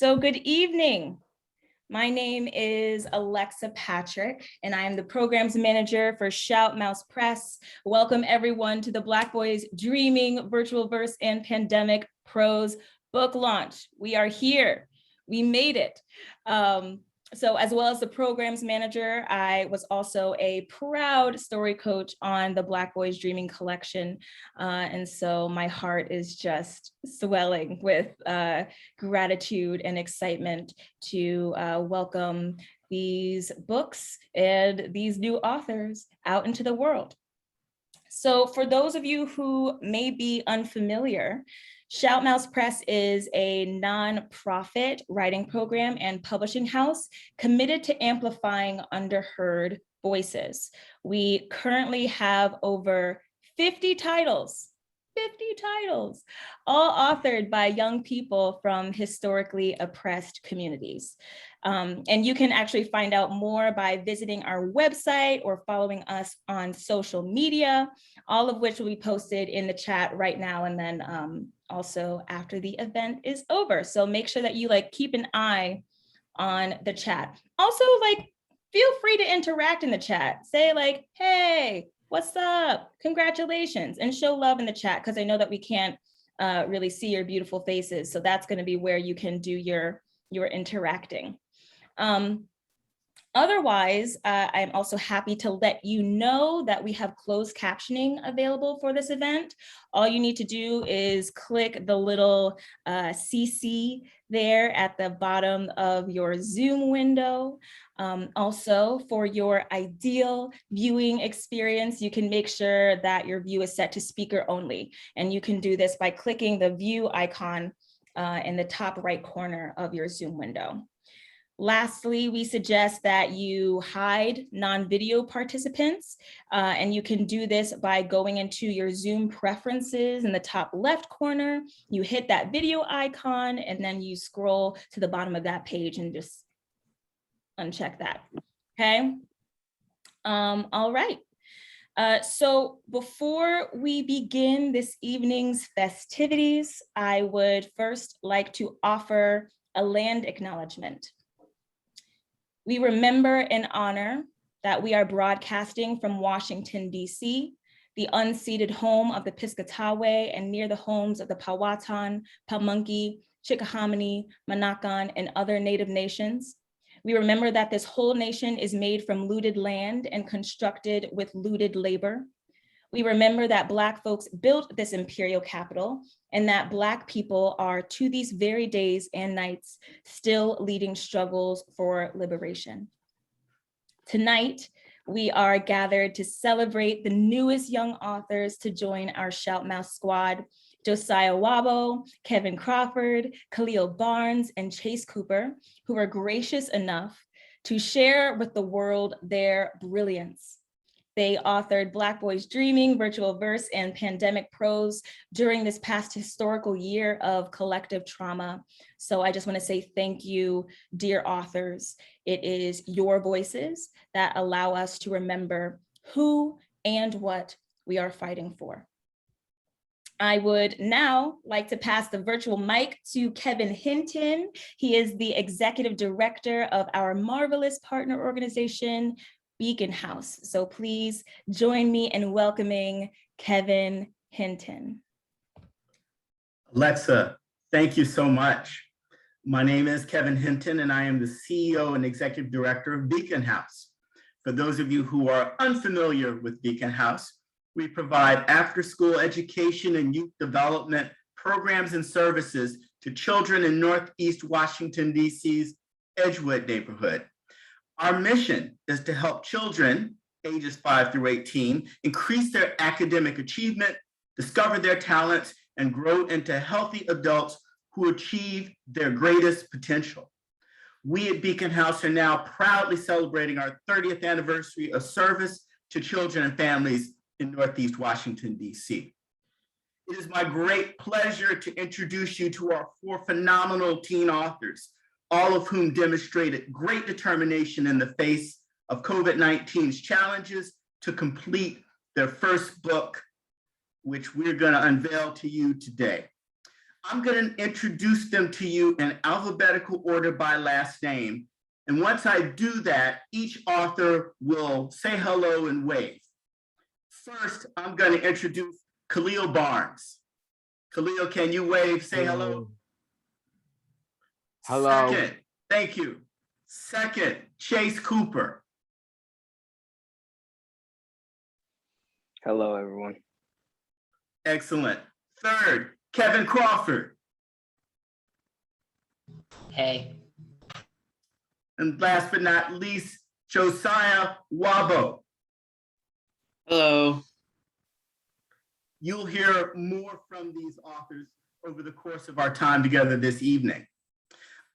So good evening. My name is Alexa Patrick, and I am the programs manager for Shout Mouse Press. Welcome everyone to the Black Boys Dreaming Virtual Verse and Pandemic Prose book launch. We are here. We made it. So as well as the programs manager, I was also a proud story coach on the Black Boys Dreaming collection. And so my heart is just swelling with gratitude and excitement to welcome these books and these new authors out into the world. So for those of you who may be unfamiliar, Shout Mouse Press is a nonprofit writing program and publishing house committed to amplifying underheard voices. We currently have over 50 titles, all authored by young people from historically oppressed communities. And you can actually find out more by visiting our website or following us on social media, all of which will be posted in the chat right now and then also after the event is over. So make sure that you keep an eye on the chat. Also, feel free to interact in the chat. Say hey, what's up? Congratulations, and show love in the chat because I know that we can't really see your beautiful faces. So that's going to be where you can do your interacting. Otherwise, I'm also happy to let you know that we have closed captioning available for this event. All you need to do is click the little CC there at the bottom of your Zoom window. Also, for your ideal viewing experience, you can make sure that your view is set to speaker only. And you can do this by clicking the view icon in the top right corner of your Zoom window. Lastly, we suggest that you hide non-video participants, and you can do this by going into your Zoom preferences in the top left corner. You hit that video icon, and then you scroll to the bottom of that page and just uncheck that, okay? All right. So before we begin this evening's festivities, I would first like to offer a land acknowledgement. We remember and honor that we are broadcasting from Washington, D.C., the unceded home of the Piscataway and near the homes of the Powhatan, Pamunkey, Chickahominy, Monacan, and other Native nations. We remember that this whole nation is made from looted land and constructed with looted labor. We remember that Black folks built this imperial capital and that Black people are, to these very days and nights, still leading struggles for liberation. Tonight, we are gathered to celebrate the newest young authors to join our Shout Mouse squad: Josiah Ouabo, Kevin Crawford, Khalil Barnes, and Chase Cooper, who are gracious enough to share with the world their brilliance. They authored Black Boys Dreaming, Virtual Verse, and Pandemic Prose during this past historical year of collective trauma. So I just want to say thank you, dear authors. It is your voices that allow us to remember who and what we are fighting for. I would now like to pass the virtual mic to Kevin Hinton. He is the executive director of our marvelous partner organization, Beacon House. So please join me in welcoming Kevin Hinton. Alexa, thank you so much. My name is Kevin Hinton, and I am the CEO and executive director of Beacon House. For those of you who are unfamiliar with Beacon House, we provide after-school education and youth development programs and services to children in Northeast Washington, D.C.'s Edgewood neighborhood. Our mission is to help children ages 5 through 18 increase their academic achievement, discover their talents, and grow into healthy adults who achieve their greatest potential. We at Beacon House are now proudly celebrating our 30th anniversary of service to children and families in Northeast Washington, D.C. It is my great pleasure to introduce you to our 4 phenomenal teen authors, all of whom demonstrated great determination in the face of COVID-19's challenges to complete their first book, which we're going to unveil to you today. I'm going to introduce them to you in alphabetical order by last name. And once I do that, each author will say hello and wave. First, I'm going to introduce Khalil Barnes. Khalil, can you wave, say hello? Hello. Second, thank you. Second, Chase Cooper. Hello, everyone. Excellent. Third, Kevin Crawford. Hey. And last but not least, Josiah Ouabo. Hello. You'll hear more from these authors over the course of our time together this evening.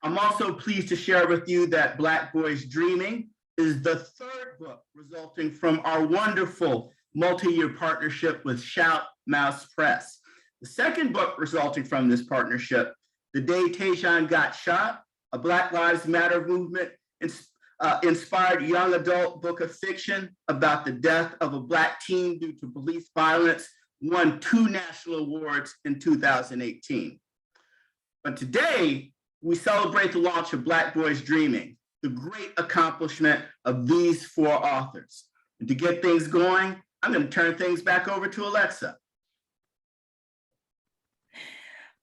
I'm also pleased to share with you that Black Boys Dreaming is the third book resulting from our wonderful multi-year partnership with Shout Mouse Press. The second book resulting from this partnership, The Day Tayshaun Got Shot, a Black Lives Matter movement inspired young adult book of fiction about the death of a Black teen due to police violence, won 2 national awards in 2018. But today, we celebrate the launch of Black Boys Dreaming, the great accomplishment of these 4 authors. And to get things going, I'm going to turn things back over to Alexa.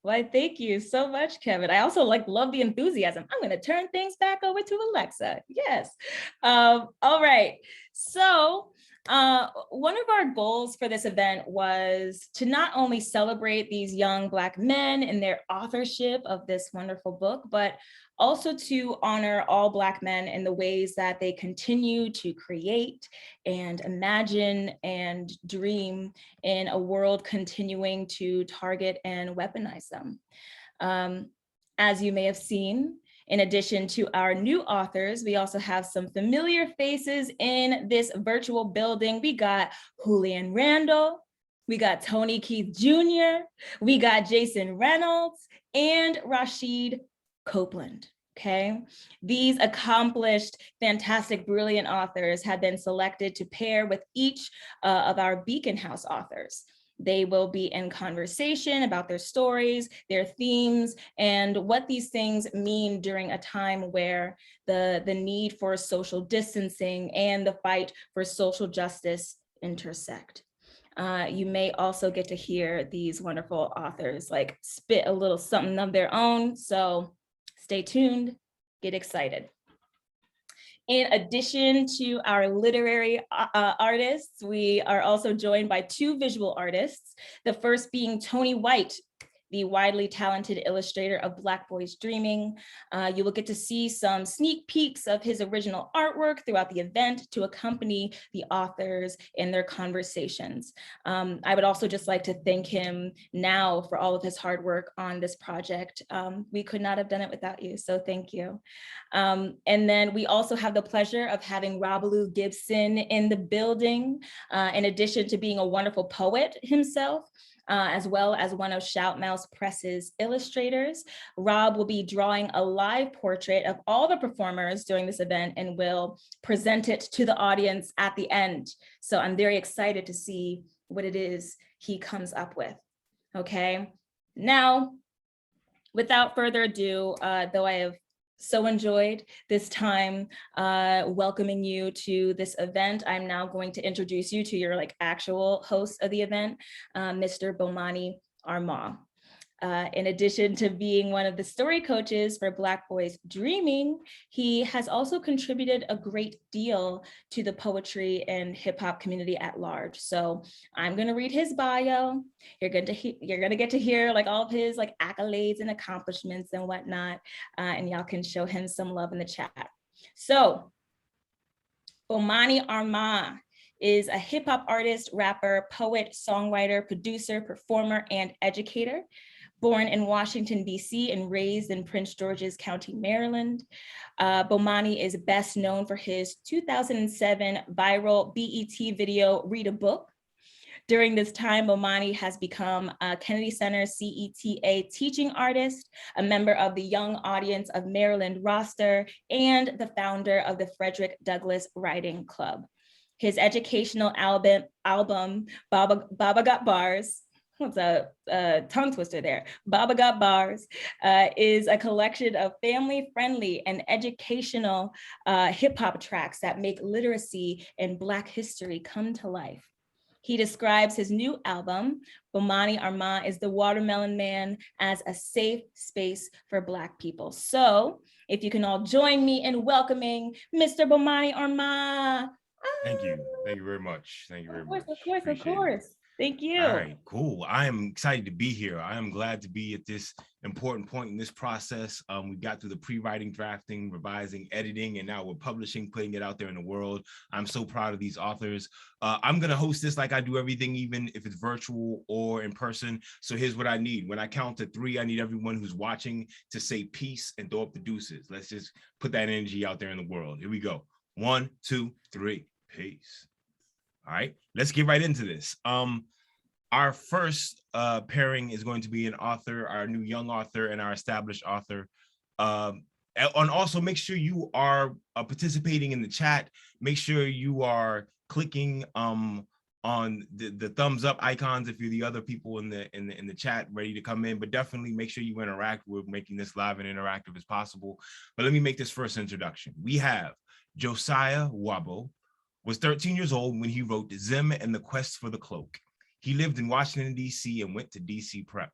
Well, thank you so much, Kevin. I also love the enthusiasm. I'm going to turn things back over to Alexa. Yes. All right. So one of our goals for this event was to not only celebrate these young Black men and their authorship of this wonderful book, but also to honor all Black men in the ways that they continue to create and imagine and dream in a world continuing to target and weaponize them. As you may have seen, in addition to our new authors, we also have some familiar faces in this virtual building. We got Julian Randall, we got Tony Keith Jr., we got Jason Reynolds, and Rasheed Copeland, okay? These accomplished, fantastic, brilliant authors have been selected to pair with each of our Beacon House authors. They will be in conversation about their stories, their themes, and what these things mean during a time where the need for social distancing and the fight for social justice intersect. You may also get to hear these wonderful authors spit a little something of their own, so stay tuned, get excited. In addition to our literary artists, we are also joined by 2 visual artists, the first being Tony White, the widely talented illustrator of Black Boys Dreaming. You will get to see some sneak peeks of his original artwork throughout the event to accompany the authors in their conversations. I would also just like to thank him now for all of his hard work on this project. We could not have done it without you, so thank you. And then we also have the pleasure of having Robalou Gibson in the building, in addition to being a wonderful poet himself. As well as one of Shout Mouse Press's illustrators. Rob will be drawing a live portrait of all the performers during this event and will present it to the audience at the end. So I'm very excited to see what it is he comes up with, okay? Now, without further ado, though I have so enjoyed this time welcoming you to this event, I'm now going to introduce you to your actual host of the event, Mr. Bomani Armah. In addition to being one of the story coaches for Black Boys Dreaming, he has also contributed a great deal to the poetry and hip hop community at large. So I'm going to read his bio. You're going to get to hear all of his accolades and accomplishments and whatnot, and y'all can show him some love in the chat. So Bomani Armah is a hip hop artist, rapper, poet, songwriter, producer, performer, and educator. Born in Washington, D.C. and raised in Prince George's County, Maryland. Bomani is best known for his 2007 viral BET video, Read a Book. During this time, Bomani has become a Kennedy Center CETA teaching artist, a member of the Young Audience of Maryland roster, and the founder of the Frederick Douglass Writing Club. His educational album Baba Got Bars, what's a tongue twister there? Baba Got Bars is a collection of family-friendly and educational hip hop tracks that make literacy and Black history come to life. He describes his new album, Bomani Armand is the Watermelon Man, as a safe space for Black people. So if you can all join me in welcoming Mr. Bomani Armand. Thank you. Thank you very much. Thank you very much. Of course. Thank you. All right, cool. I am excited to be here. I am glad to be at this important point in this process. We got through the pre-writing, drafting, revising, editing, and now we're publishing, putting it out there in the world. I'm so proud of these authors. I'm going to host this like I do everything, even if it's virtual or in person. So here's what I need. When I count to 3, I need everyone who's watching to say peace and throw up the deuces. Let's just put that energy out there in the world. Here we go. 1, 2, 3. Peace. All right, let's get right into this. Our first pairing is going to be an author, our new young author and our established author. And also make sure you are participating in the chat. Make sure you are clicking on the thumbs up icons if you're the other people in the chat ready to come in, but definitely make sure you interact. We're making this live and interactive as possible. But let me make this first introduction. We have Josiah Ouabo. Was 13 years old when he wrote Zim and the Quest for the Cloak. He lived in Washington, D.C. and went to D.C. Prep.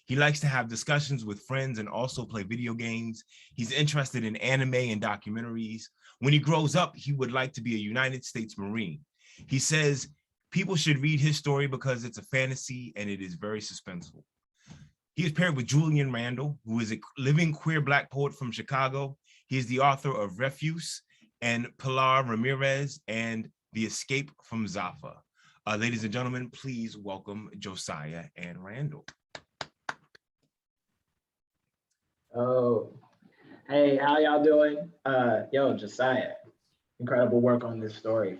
He likes to have discussions with friends and also play video games. He's interested in anime and documentaries. When he grows up, he would like to be a United States Marine. He says people should read his story because it's a fantasy and it is very suspenseful. He is paired with Julian Randall, who is a living queer Black poet from Chicago. He is the author of Refuse and Pilar Ramirez and The Escape from Zafa. Ladies and gentlemen, please welcome Josiah and Randall. Oh, hey, how y'all doing? Yo, Josiah, incredible work on this story.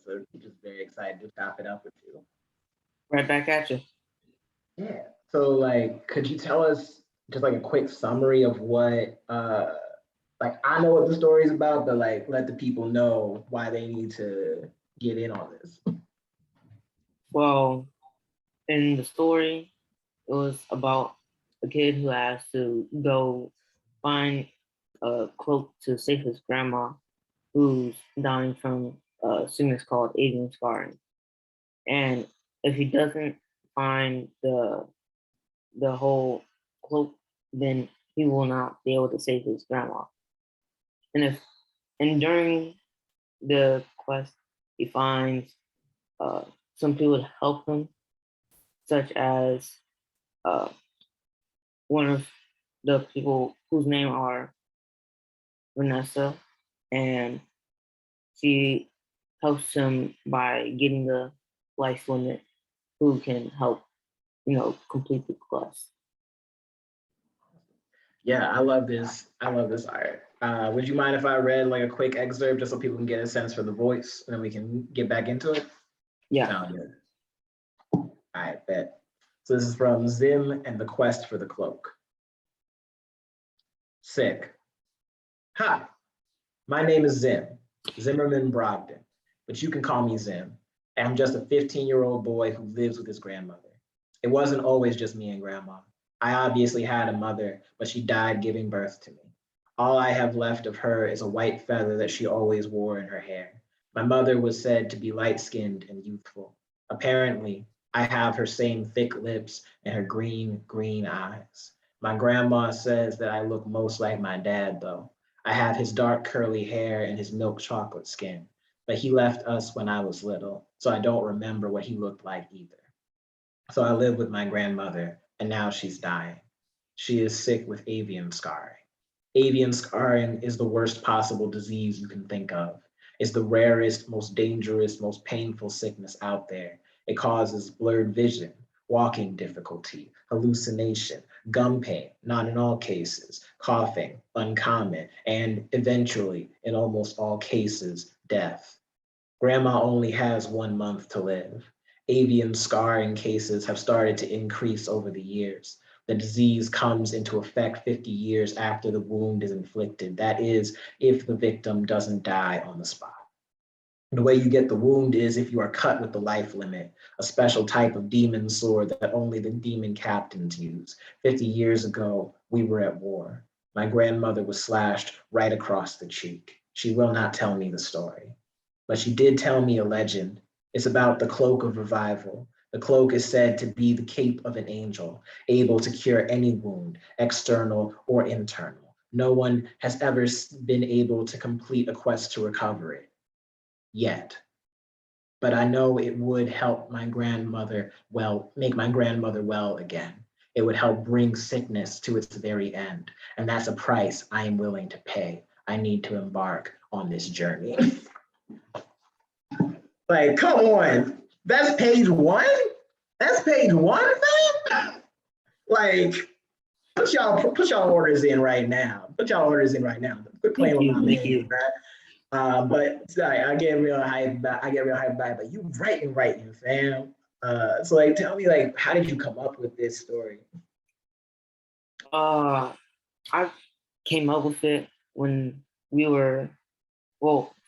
We're just very excited to chop it up with you. Right back at you. Yeah, so like, could you tell us just like a quick summary of what, like I know what the story is about, but like let the people know why they need to get in on this. Well, in the story, it was about a kid who has to go find a cloak to save his grandma, who's dying from a sickness called avian scarring. And if he doesn't find the whole cloak, then he will not be able to save his grandma. And during the quest, he finds some people to help him, such as one of the people whose name are Vanessa, and she helps him by getting the life limit who can help, complete the quest. Yeah, I love this. I love this art. Would you mind if I read like a quick excerpt just so people can get a sense for the voice and then we can get back into it? Yeah. Sound good. All right, bet. So this is from Zim and the Quest for the Cloak. Sick. Hi, my name is Zim, Zimmerman Brogdon, but you can call me Zim. I'm just a 15-year-old boy who lives with his grandmother. It wasn't always just me and grandma. I obviously had a mother, but she died giving birth to me. All I have left of her is a white feather that she always wore in her hair. My mother was said to be light-skinned and youthful. Apparently, I have her same thick lips and her green eyes. My grandma says that I look most like my dad, though. I have his dark curly hair and his milk chocolate skin, but he left us when I was little, so I don't remember what he looked like either. So I live with my grandmother, and now she's dying. She is sick with avian scarring. Avian scarring is the worst possible disease you can think of. It's the rarest, most dangerous, most painful sickness out there. It causes blurred vision, walking difficulty, hallucination, gum pain, not in all cases, coughing, uncommon, and eventually, in almost all cases, death. Grandma only has 1 month to live. Avian scarring cases have started to increase over the years. The disease comes into effect 50 years after the wound is inflicted. That is, if the victim doesn't die on the spot. The way you get the wound is if you are cut with the life limit, a special type of demon sword that only the demon captains use. 50 years ago, we were at war. My grandmother was slashed right across the cheek. She will not tell me the story, but she did tell me a legend. It's about the Cloak of Revival. The cloak is said to be the cape of an angel, able to cure any wound, external or internal. No one has ever been able to complete a quest to recover it yet. But I know it would help my grandmother well, make my grandmother well again. It would help bring sickness to its very end. And that's a price I am willing to pay. I need to embark on this journey. Like, come on. That's page one? That's page one, fam? Like, put y'all orders in right now. Put y'all orders in right now. Quit playing with my man, but sorry, I get real hype about it, but you writing, fam. So like, tell me, like, how did you come up with this story? I came up with it when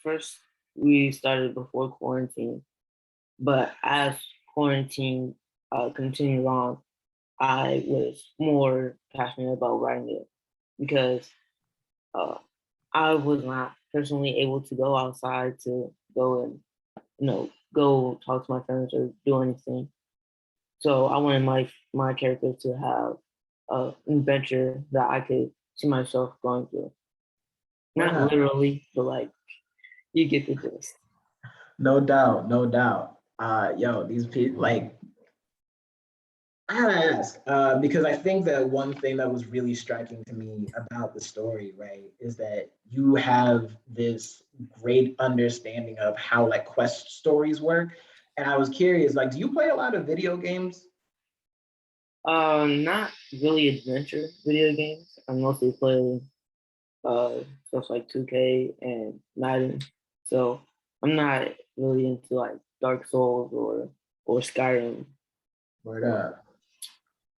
first we started before quarantine, but as quarantine continued on, I was more passionate about writing it because I was not personally able to go outside to go and go talk to my friends or do anything. So I wanted my character to have an adventure that I could see myself going through. Not literally, but like you get the gist. No doubt, no doubt. Yo, these people, like, I gotta ask, because I think that one thing that was really striking to me about the story, right, is that you have this great understanding of how like quest stories work. And I was curious, like, do you play a lot of video games? Not really adventure video games. I mostly play stuff like 2K and Madden. So I'm not really into like Dark Souls or Skyrim. Word up.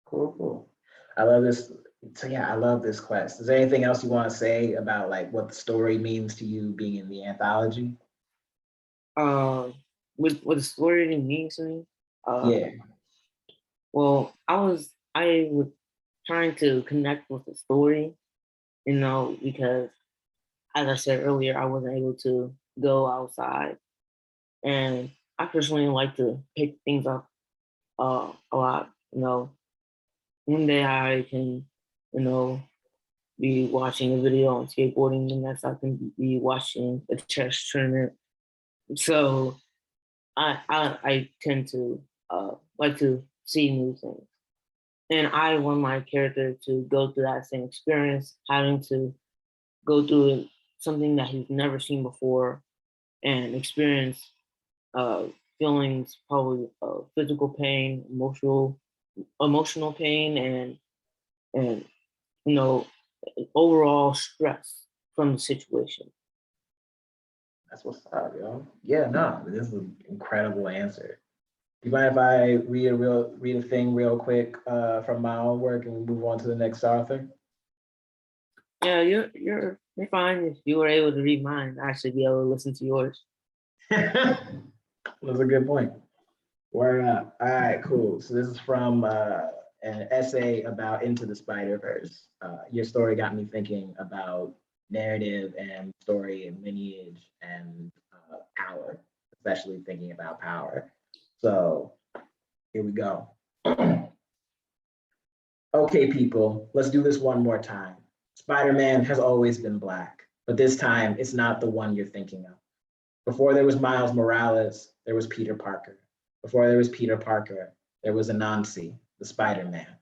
Cool, cool. I love this. So yeah, I love this quest. Is there anything else you want to say about like what the story means to you being in the anthology? What the story means to me? Yeah. Well, I was trying to connect with the story, because as I said earlier, I wasn't able to go outside, and I personally like to pick things up a lot. One day I can, be watching a video on skateboarding, and next I can be watching a chess tournament. So I tend to like to see new things. And I want my character to go through that same experience, having to go through something that he's never seen before and experience uh, feelings, probably physical pain, emotional pain, and you know overall stress from the situation. That's what's up, yo. Yeah, no, this is an incredible answer. You mind if I read a thing real quick from my own work and we move on to the next author? Yeah, you're fine. If you were able to read mine, I should be able to listen to yours. That's a good point. Word up. All right, cool. So this is from an essay about Into the Spider-Verse. Your story got me thinking about narrative and story and lineage and power, especially thinking about power. So here we go. Okay, people, let's do this one more time. Spider-Man has always been black, but this time it's not the one you're thinking of. Before there was Miles Morales, there was Peter Parker. Before there was Peter Parker, there was Anansi, the Spider-Man.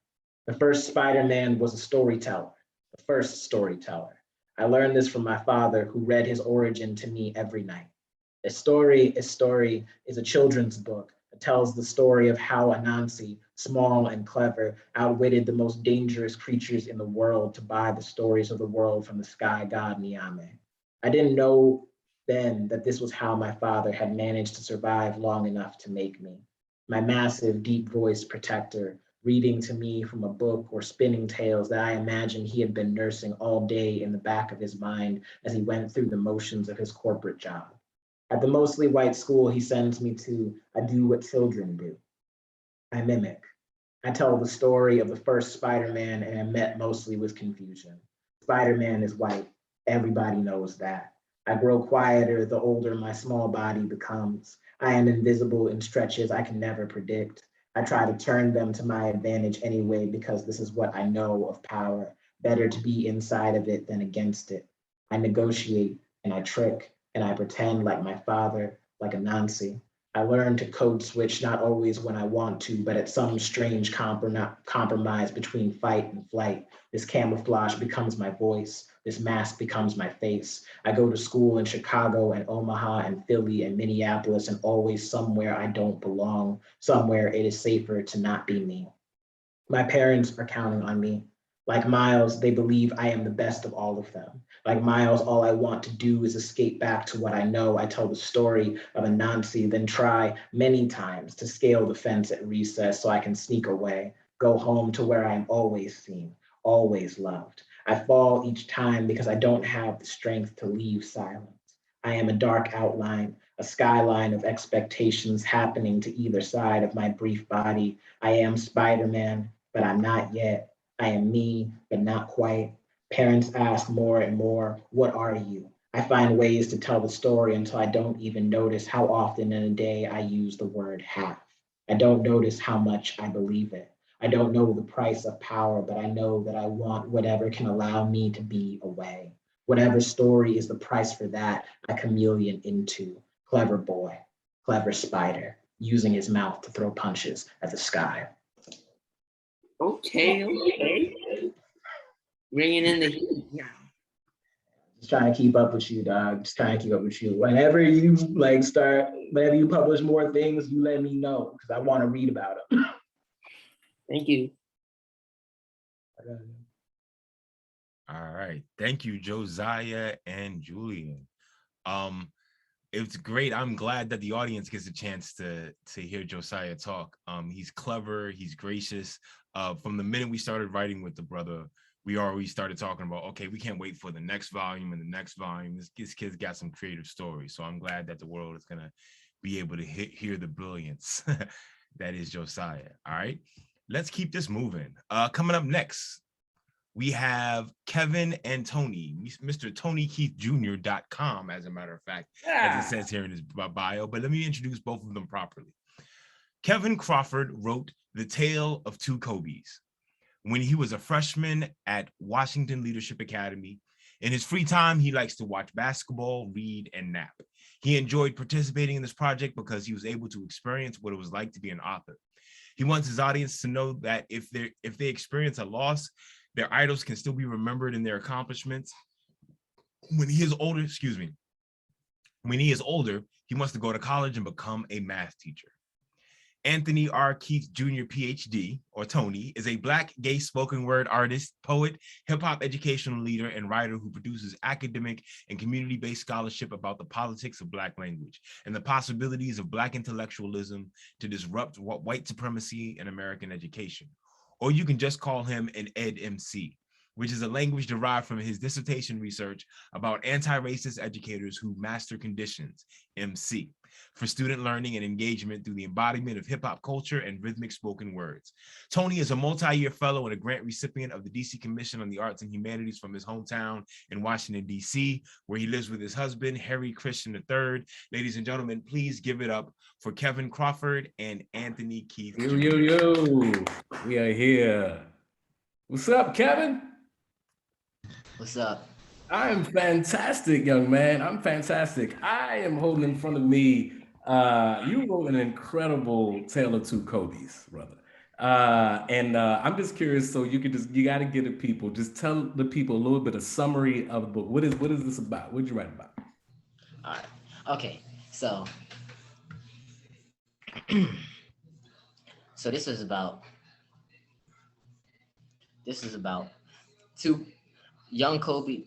The first Spider-Man was a storyteller, the first storyteller. I learned this from my father, who read his origin to me every night. A Story is a children's book that tells the story of how Anansi, small and clever, outwitted the most dangerous creatures in the world to buy the stories of the world from the sky god Niame. I didn't know then that this was how my father had managed to survive long enough to make me. My massive, deep-voiced protector, reading to me from a book or spinning tales that I imagined he had been nursing all day in the back of his mind as he went through the motions of his corporate job. At the mostly white school he sends me to, I do what children do. I mimic. I tell the story of the first Spider-Man and am met mostly with confusion. Spider-Man is white. Everybody knows that. I grow quieter the older my small body becomes. I am invisible in stretches I can never predict. I try to turn them to my advantage anyway because this is what I know of power. Better to be inside of it than against it. I negotiate and I trick and I pretend like my father, like a Nancy. I learn to code switch not always when I want to, but at some strange compromise between fight and flight. This camouflage becomes my voice. This mask becomes my face. I go to school in Chicago and Omaha and Philly and Minneapolis and always somewhere I don't belong, somewhere it is safer to not be me. My parents are counting on me. Like Miles, they believe I am the best of all of them. Like Miles, all I want to do is escape back to what I know. I tell the story of Anansi, then try many times to scale the fence at recess so I can sneak away, go home to where I am always seen, always loved. I fall each time because I don't have the strength to leave silence. I am a dark outline, a skyline of expectations happening to either side of my brief body. I am Spider-Man, but I'm not yet. I am me, but not quite. Parents ask more and more, what are you? I find ways to tell the story until I don't even notice how often in a day I use the word half. I don't notice how much I believe it. I don't know the price of power, but I know that I want whatever can allow me to be away. Whatever story is the price for that, I chameleon into. Clever boy, clever spider, using his mouth to throw punches at the sky. Okay. Bringing in the heat now. Just trying to keep up with you, dog. Just trying to keep up with you. Whenever you whenever you publish more things, you let me know because I want to read about them. Thank you. All right. Thank you, Josiah and Julian. It's great. I'm glad that the audience gets a chance to hear Josiah talk. He's clever, he's gracious. From the minute we started writing with the brother, we already started talking about, okay, we can't wait for the next volume and the next volume. This kid's got some creative stories. So I'm glad that the world is gonna be able to hear the brilliance that is Josiah. All right, let's keep this moving. Coming up next, we have Kevin and Tony, Mr. TonyKeithJr.com, as a matter of fact, as it says here in his bio. But let me introduce both of them properly. Kevin Crawford wrote The Tale of Two Kobes. When he was a freshman at Washington Leadership Academy, in his free time, he likes to watch basketball, read, and nap. He enjoyed participating in this project because he was able to experience what it was like to be an author. He wants his audience to know that if they experience a loss, their idols can still be remembered in their accomplishments. When he is older, he wants to go to college and become a math teacher. Anthony R. Keith Jr., PhD, or Tony, is a Black gay spoken word artist, poet, hip-hop educational leader, and writer who produces academic and community-based scholarship about the politics of Black language and the possibilities of Black intellectualism to disrupt white supremacy in American education. Or you can just call him an EdMC, which is a language derived from his dissertation research about anti-racist educators who master conditions, MC, for student learning and engagement through the embodiment of hip-hop culture and rhythmic spoken words. Tony is a multi-year fellow and a grant recipient of the DC Commission on the Arts and Humanities from his hometown in Washington, DC, where he lives with his husband, Harry Christian III. Ladies and gentlemen, please give it up for Kevin Crawford and Anthony Keith. Yo, we are here. What's up, Kevin? What's up? I am fantastic, young man. I'm fantastic. I am holding in front of me, you wrote an incredible Tale of Two Kobes, brother. I'm just curious, so you got to get the people, just tell the people a little bit of summary of the book. What is this about? What did you write about? All right. Okay. So, this is about two young Kobe.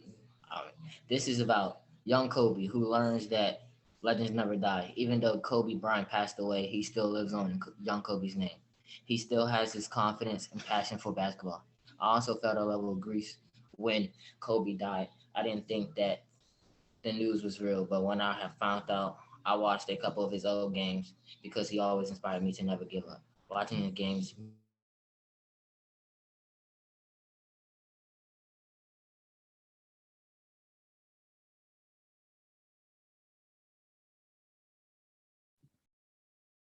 This is about young Kobe who learns that legends never die. Even though Kobe Bryant passed away, he still lives on in young Kobe's name. He still has his confidence and passion for basketball. I also felt a level of grief when Kobe died. I didn't think that the news was real, but when I have found out I watched a couple of his old games because he always inspired me to never give up. Watching his games.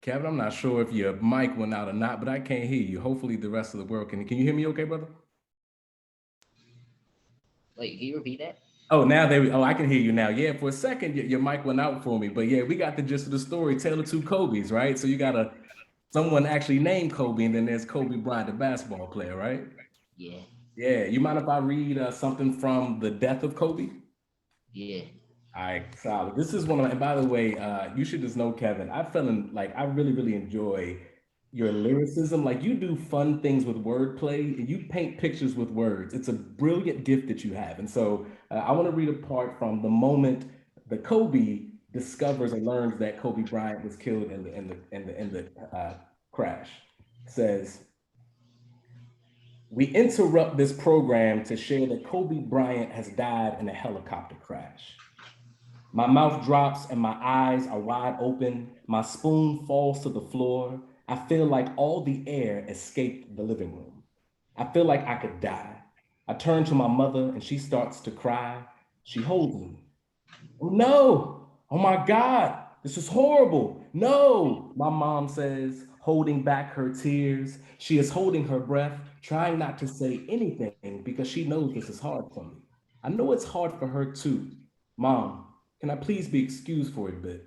Kevin, I'm not sure if your mic went out or not, but I can't hear you. Hopefully the rest of the world can. Can you hear me okay, brother? Wait, can you repeat that? Oh, now there we, oh, I can hear you now. Yeah, for a second, your mic went out for me. But yeah, we got the gist of the story, Tale of Two Kobe's, right? So you got someone actually named Kobe, and then there's Kobe Bryant, the basketball player, right? Yeah. Yeah, you mind if I read something from The Death of Kobe? Yeah. All right, solid. This is one of, and by the way, you should just know, Kevin, I really, really enjoy your lyricism. Like you do fun things with wordplay and you paint pictures with words. It's a brilliant gift that you have. And so I want to read a part from the moment that Kobe discovers and learns that Kobe Bryant was killed in the crash. It says, "We interrupt this program to share that Kobe Bryant has died in a helicopter crash. My mouth drops and my eyes are wide open. My spoon falls to the floor. I feel like all the air escaped the living room. I feel like I could die. I turn to my mother and she starts to cry. She holds me. Oh no! Oh my God! This is horrible! No! My mom says, holding back her tears. She is holding her breath, trying not to say anything because she knows this is hard for me. I know it's hard for her too. Mom, can I please be excused for a bit?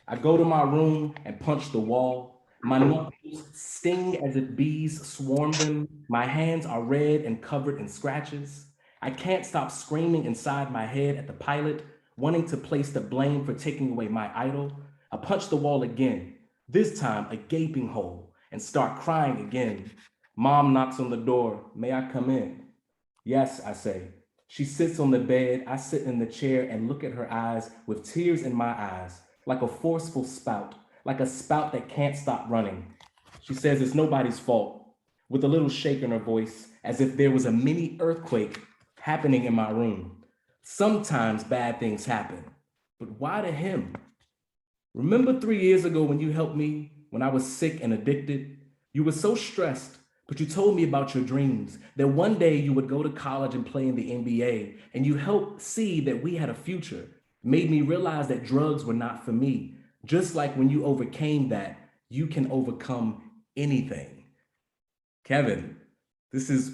I go to my room and punch the wall. My knuckles sting as if bees swarm them. My hands are red and covered in scratches. I can't stop screaming inside my head at the pilot, wanting to place the blame for taking away my idol. I punch the wall again, this time a gaping hole, and start crying again. Mom knocks on the door. May I come in? Yes, I say. She sits on the bed. I sit in the chair and look at her eyes with tears in my eyes, like a forceful spout, like a spout that can't stop running. She says it's nobody's fault, with a little shake in her voice, as if there was a mini earthquake happening in my room. Sometimes bad things happen, but why to him? Remember 3 years ago when you helped me when I was sick and addicted? You were so stressed, but you told me about your dreams, that one day you would go to college and play in the NBA, and you helped see that we had a future, made me realize that drugs were not for me. Just like when you overcame that, you can overcome anything. Kevin, this is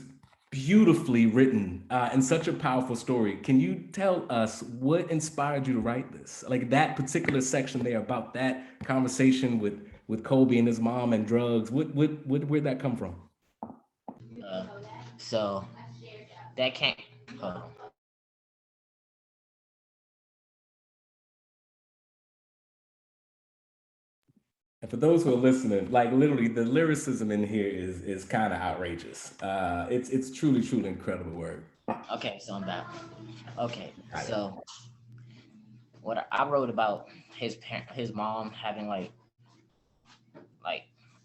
beautifully written and such a powerful story. Can you tell us what inspired you to write this? Like that particular section there about that conversation with Kobe and his mom and drugs. Where'd that come from? So that can't. Hold on. And for those who are listening, like literally the lyricism in here is kind of outrageous. It's truly incredible work. Okay, so I'm back. Okay, so what I wrote about his mom having like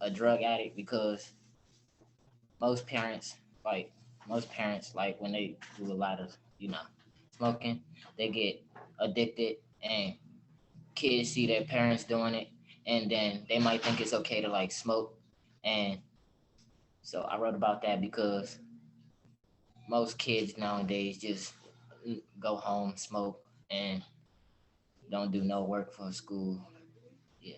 a drug addict because most parents like like when they do a lot of smoking, they get addicted and kids see their parents doing it and then they might think it's okay to like smoke. And so I wrote about that because most kids nowadays just go home, smoke, and don't do no work for school. Yeah.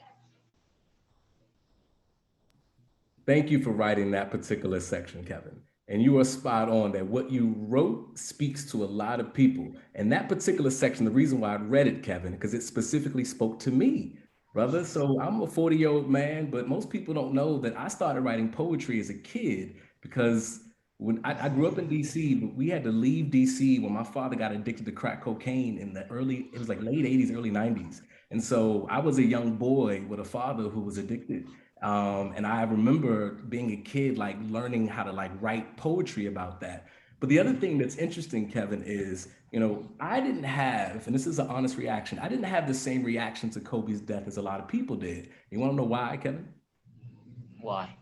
Thank you for writing that particular section, Kevin. And you are spot on that what you wrote speaks to a lot of people. And that particular section, the reason why I read it, Kevin, because it specifically spoke to me, brother. So I'm a 40-year-old man, but most people don't know that I started writing poetry as a kid because when I grew up in DC, but we had to leave DC when my father got addicted to crack cocaine in it was like late 80s, early 90s. And so I was a young boy with a father who was addicted. And I remember being a kid, like learning how to like write poetry about that. But the other thing that's interesting, Kevin, is, I didn't have, and this is an honest reaction, I didn't have the same reaction to Kobe's death as a lot of people did. You want to know why, Kevin? Why?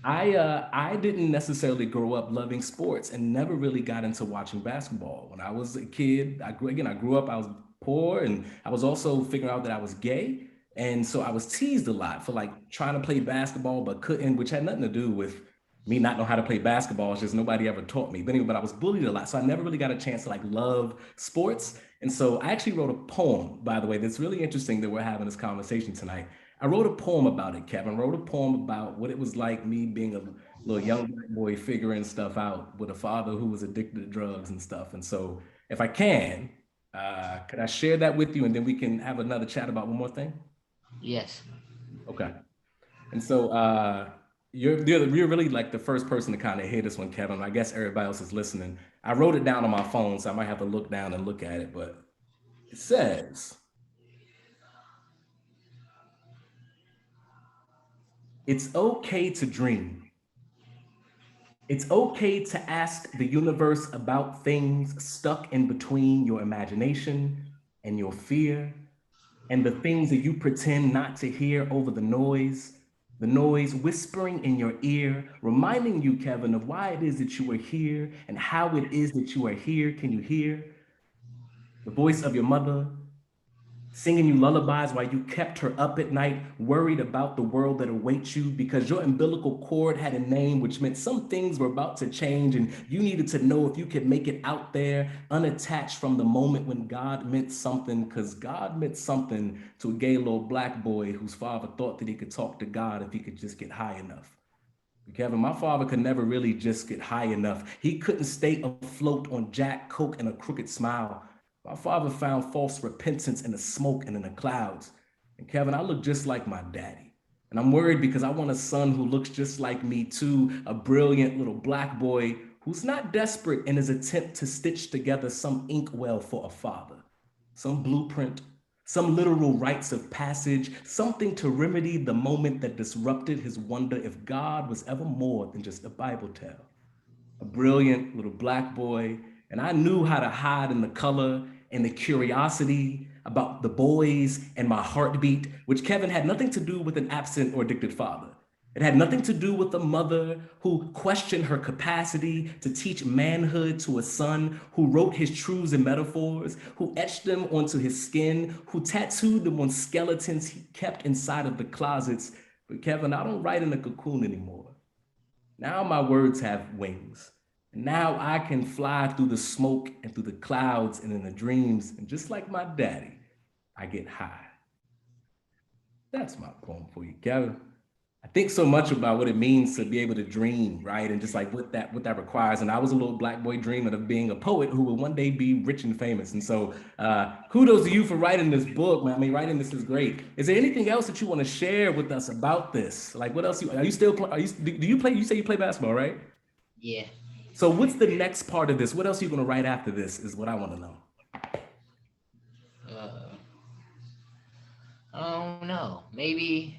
I didn't necessarily grow up loving sports and never really got into watching basketball. When I was a kid, I grew up, I was poor, and I was also figuring out that I was gay. And so I was teased a lot for like trying to play basketball, but couldn't, which had nothing to do with me not know how to play basketball. It's just nobody ever taught me. But anyway, but I was bullied a lot. So I never really got a chance to like love sports. And so I actually wrote a poem, by the way, that's really interesting that we're having this conversation tonight. I wrote a poem about it, Kevin. I wrote a poem about what it was like me being a little young black boy figuring stuff out with a father who was addicted to drugs and stuff. And so if I can, could I share that with you and then we can have another chat about one more thing? Yes. Okay. And so you're really like the first person to kind of hear this one, Kevin. I guess everybody else is listening. I wrote it down on my phone, so I might have to look down and look at it, but it says, it's okay to dream. It's okay to ask the universe about things stuck in between your imagination and your fear, and the things that you pretend not to hear over the noise whispering in your ear, reminding you, Kevin, of why it is that you are here and how it is that you are here. Can you hear the voice of your mother singing you lullabies while you kept her up at night, worried about the world that awaits you because your umbilical cord had a name, which meant some things were about to change and you needed to know if you could make it out there unattached from the moment when God meant something, because God meant something to a gay little black boy whose father thought that he could talk to God if he could just get high enough. Kevin, my father could never really just get high enough. He couldn't stay afloat on Jack, Coke, and a crooked smile. My father found false repentance in the smoke and in the clouds. And Kevin, I look just like my daddy. And I'm worried because I want a son who looks just like me too, a brilliant little black boy who's not desperate in his attempt to stitch together some inkwell for a father, some blueprint, some literal rites of passage, something to remedy the moment that disrupted his wonder if God was ever more than just a Bible tale. A brilliant little black boy, and I knew how to hide in the color and the curiosity about the boys and my heartbeat, which Kevin had nothing to do with an absent or addicted father. It had nothing to do with a mother who questioned her capacity to teach manhood to a son, who wrote his truths and metaphors, who etched them onto his skin, who tattooed them on skeletons he kept inside of the closets. But Kevin, I don't write in a cocoon anymore. Now my words have wings. And now I can fly through the smoke and through the clouds and in the dreams. And just like my daddy, I get high. That's my poem for you, Kevin. I think so much about what it means to be able to dream, right? And just like what that requires. And I was a little black boy dreaming of being a poet who will one day be rich and famous. And so kudos to you for writing this book, man. I mean, writing this is great. Is there anything else that you want to share with us about this? Like what else are you still, do you play, you say you play basketball, right? Yeah. So what's the next part of this? What else are you going to write after this is what I want to know. I don't know. Maybe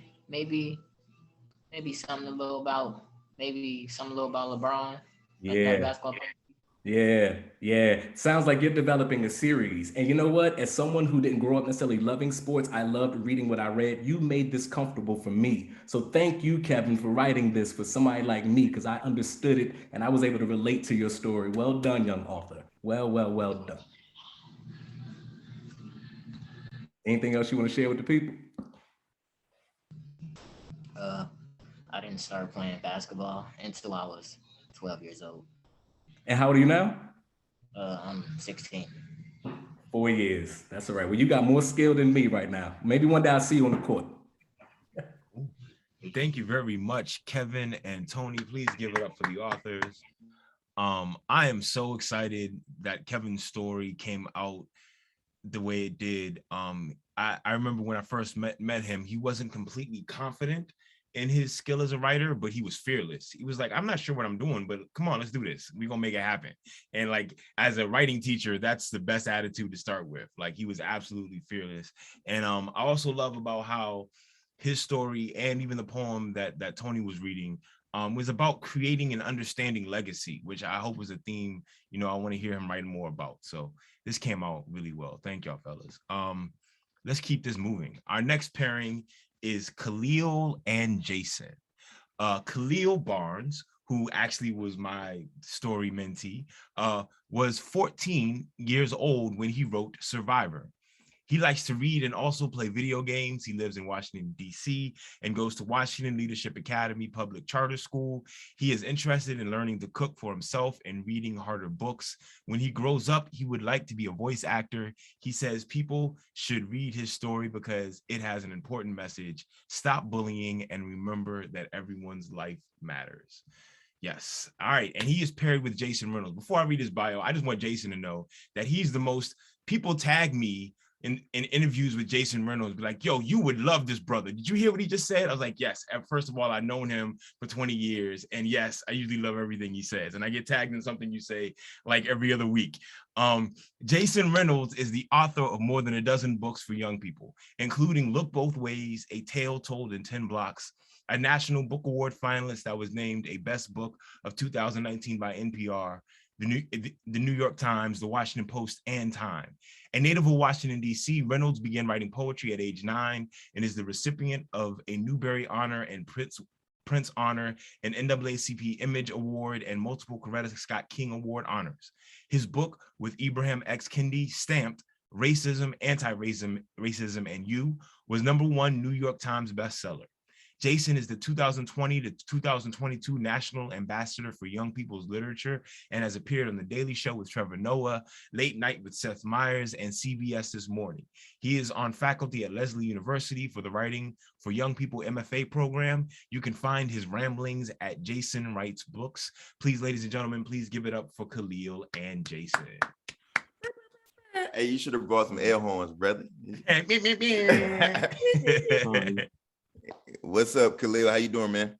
something a little about LeBron. Yeah. Basketball player. Yeah. Sounds like you're developing a series. And you know what? As someone who didn't grow up necessarily loving sports, I loved reading what I read. You made this comfortable for me. So thank you, Kevin, for writing this for somebody like me, because I understood it and I was able to relate to your story. Well done, young author. Well done. Anything else you want to share with the people? I didn't start playing basketball until I was 12 years old. And how old are you now? I'm 16. 4 years. That's all right. Well, you got more skill than me right now. Maybe one day I'll see you on the court. Thank you very much, Kevin and Tony. Please give it up for the authors. I am so excited that Kevin's story came out the way it did. I remember when I first met him, he wasn't completely confident in his skill as a writer, but he was fearless. He was like, I'm not sure what I'm doing, but come on, let's do this. We're gonna make it happen. And like, as a writing teacher, that's the best attitude to start with. Like, he was absolutely fearless. And I also love about how his story and even the poem that Tony was reading was about creating and understanding legacy, which I hope was a theme, I want to hear him write more about. So this came out really well. Thank y'all, fellas. Let's keep this moving. Our next pairing is Khalil and Jason. Khalil Barnes, who actually was my story mentee, was 14 years old when he wrote Survivor. He likes to read and also play video games. He lives in Washington, D.C. and goes to Washington Leadership Academy Public Charter School. He is interested in learning to cook for himself and reading harder books. When he grows up, he would like to be a voice actor. He says people should read his story because it has an important message. Stop bullying and remember that everyone's life matters. Yes. All right. And he is paired with Jason Reynolds. Before I read his bio, I just want Jason to know that he's the most, people tag me in interviews with Jason Reynolds, be like, yo, you would love this brother. Did you hear what he just said? I was like, yes. And first of all, I've known him for 20 years. And yes, I usually love everything he says. And I get tagged in something you say like every other week. Jason Reynolds is the author of more than a dozen books for young people, including Look Both Ways, A Tale Told in 10 Blocks, a National Book Award finalist that was named a Best Book of 2019 by NPR, the New York Times, the Washington Post, and Time. A native of Washington, D.C., Reynolds began writing poetry at age 9 and is the recipient of a Newbery Honor and Prince Honor, an NAACP Image Award, and multiple Coretta Scott King Award honors. His book with Ibrahim X. Kendi, stamped Racism, Anti-Racism, and You, was #1 New York Times bestseller. Jason is the 2020 to 2022 National Ambassador for Young People's Literature and has appeared on The Daily Show with Trevor Noah, Late Night with Seth Meyers, and CBS This Morning. He is on faculty at Lesley University for the Writing for Young People MFA program. You can find his ramblings at Jason Writes Books. Please, ladies and gentlemen, please give it up for Khalil and Jason. Hey, you should have brought some air horns, brother. What's up, Khalil? How you doing, man?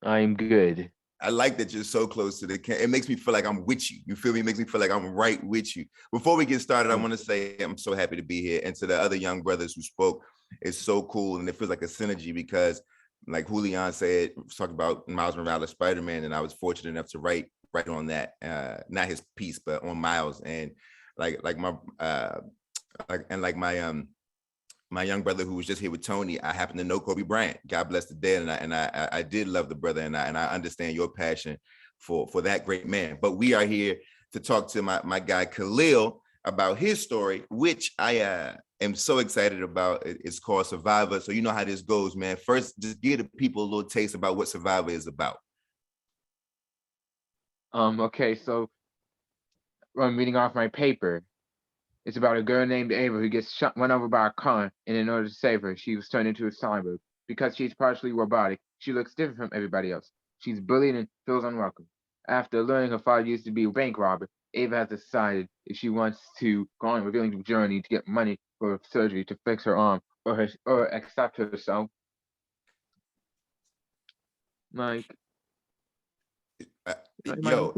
I'm good. I like that you're so close to the camera. It makes me feel like I'm with you. You feel me? It makes me feel like I'm right with you. Before we get started, I want to say I'm so happy to be here. And to the other young brothers who spoke, it's so cool. And it feels like a synergy because, like Julian said, talked about Miles Morales, Spider-Man, and I was fortunate enough to write on that, not his piece, but on Miles. And my young brother who was just here with Tony, I happen to know Kobe Bryant. God bless the dead, and I did love the brother, and I understand your passion for that great man. But we are here to talk to my guy Khalil about his story, which I am so excited about. It's called Survivor. So you know how this goes, man. First, just give the people a little taste about what Survivor is about. Okay, so I'm reading off my paper. It's about a girl named Ava who gets run over by a car, and in order to save her, she was turned into a cyborg. Because she's partially robotic, she looks different from everybody else. She's bullied and feels unwelcome. After learning her father used to be a bank robber, Ava has decided if she wants to go on a revealing journey to get money for surgery to fix her arm or accept herself. Like, Yo.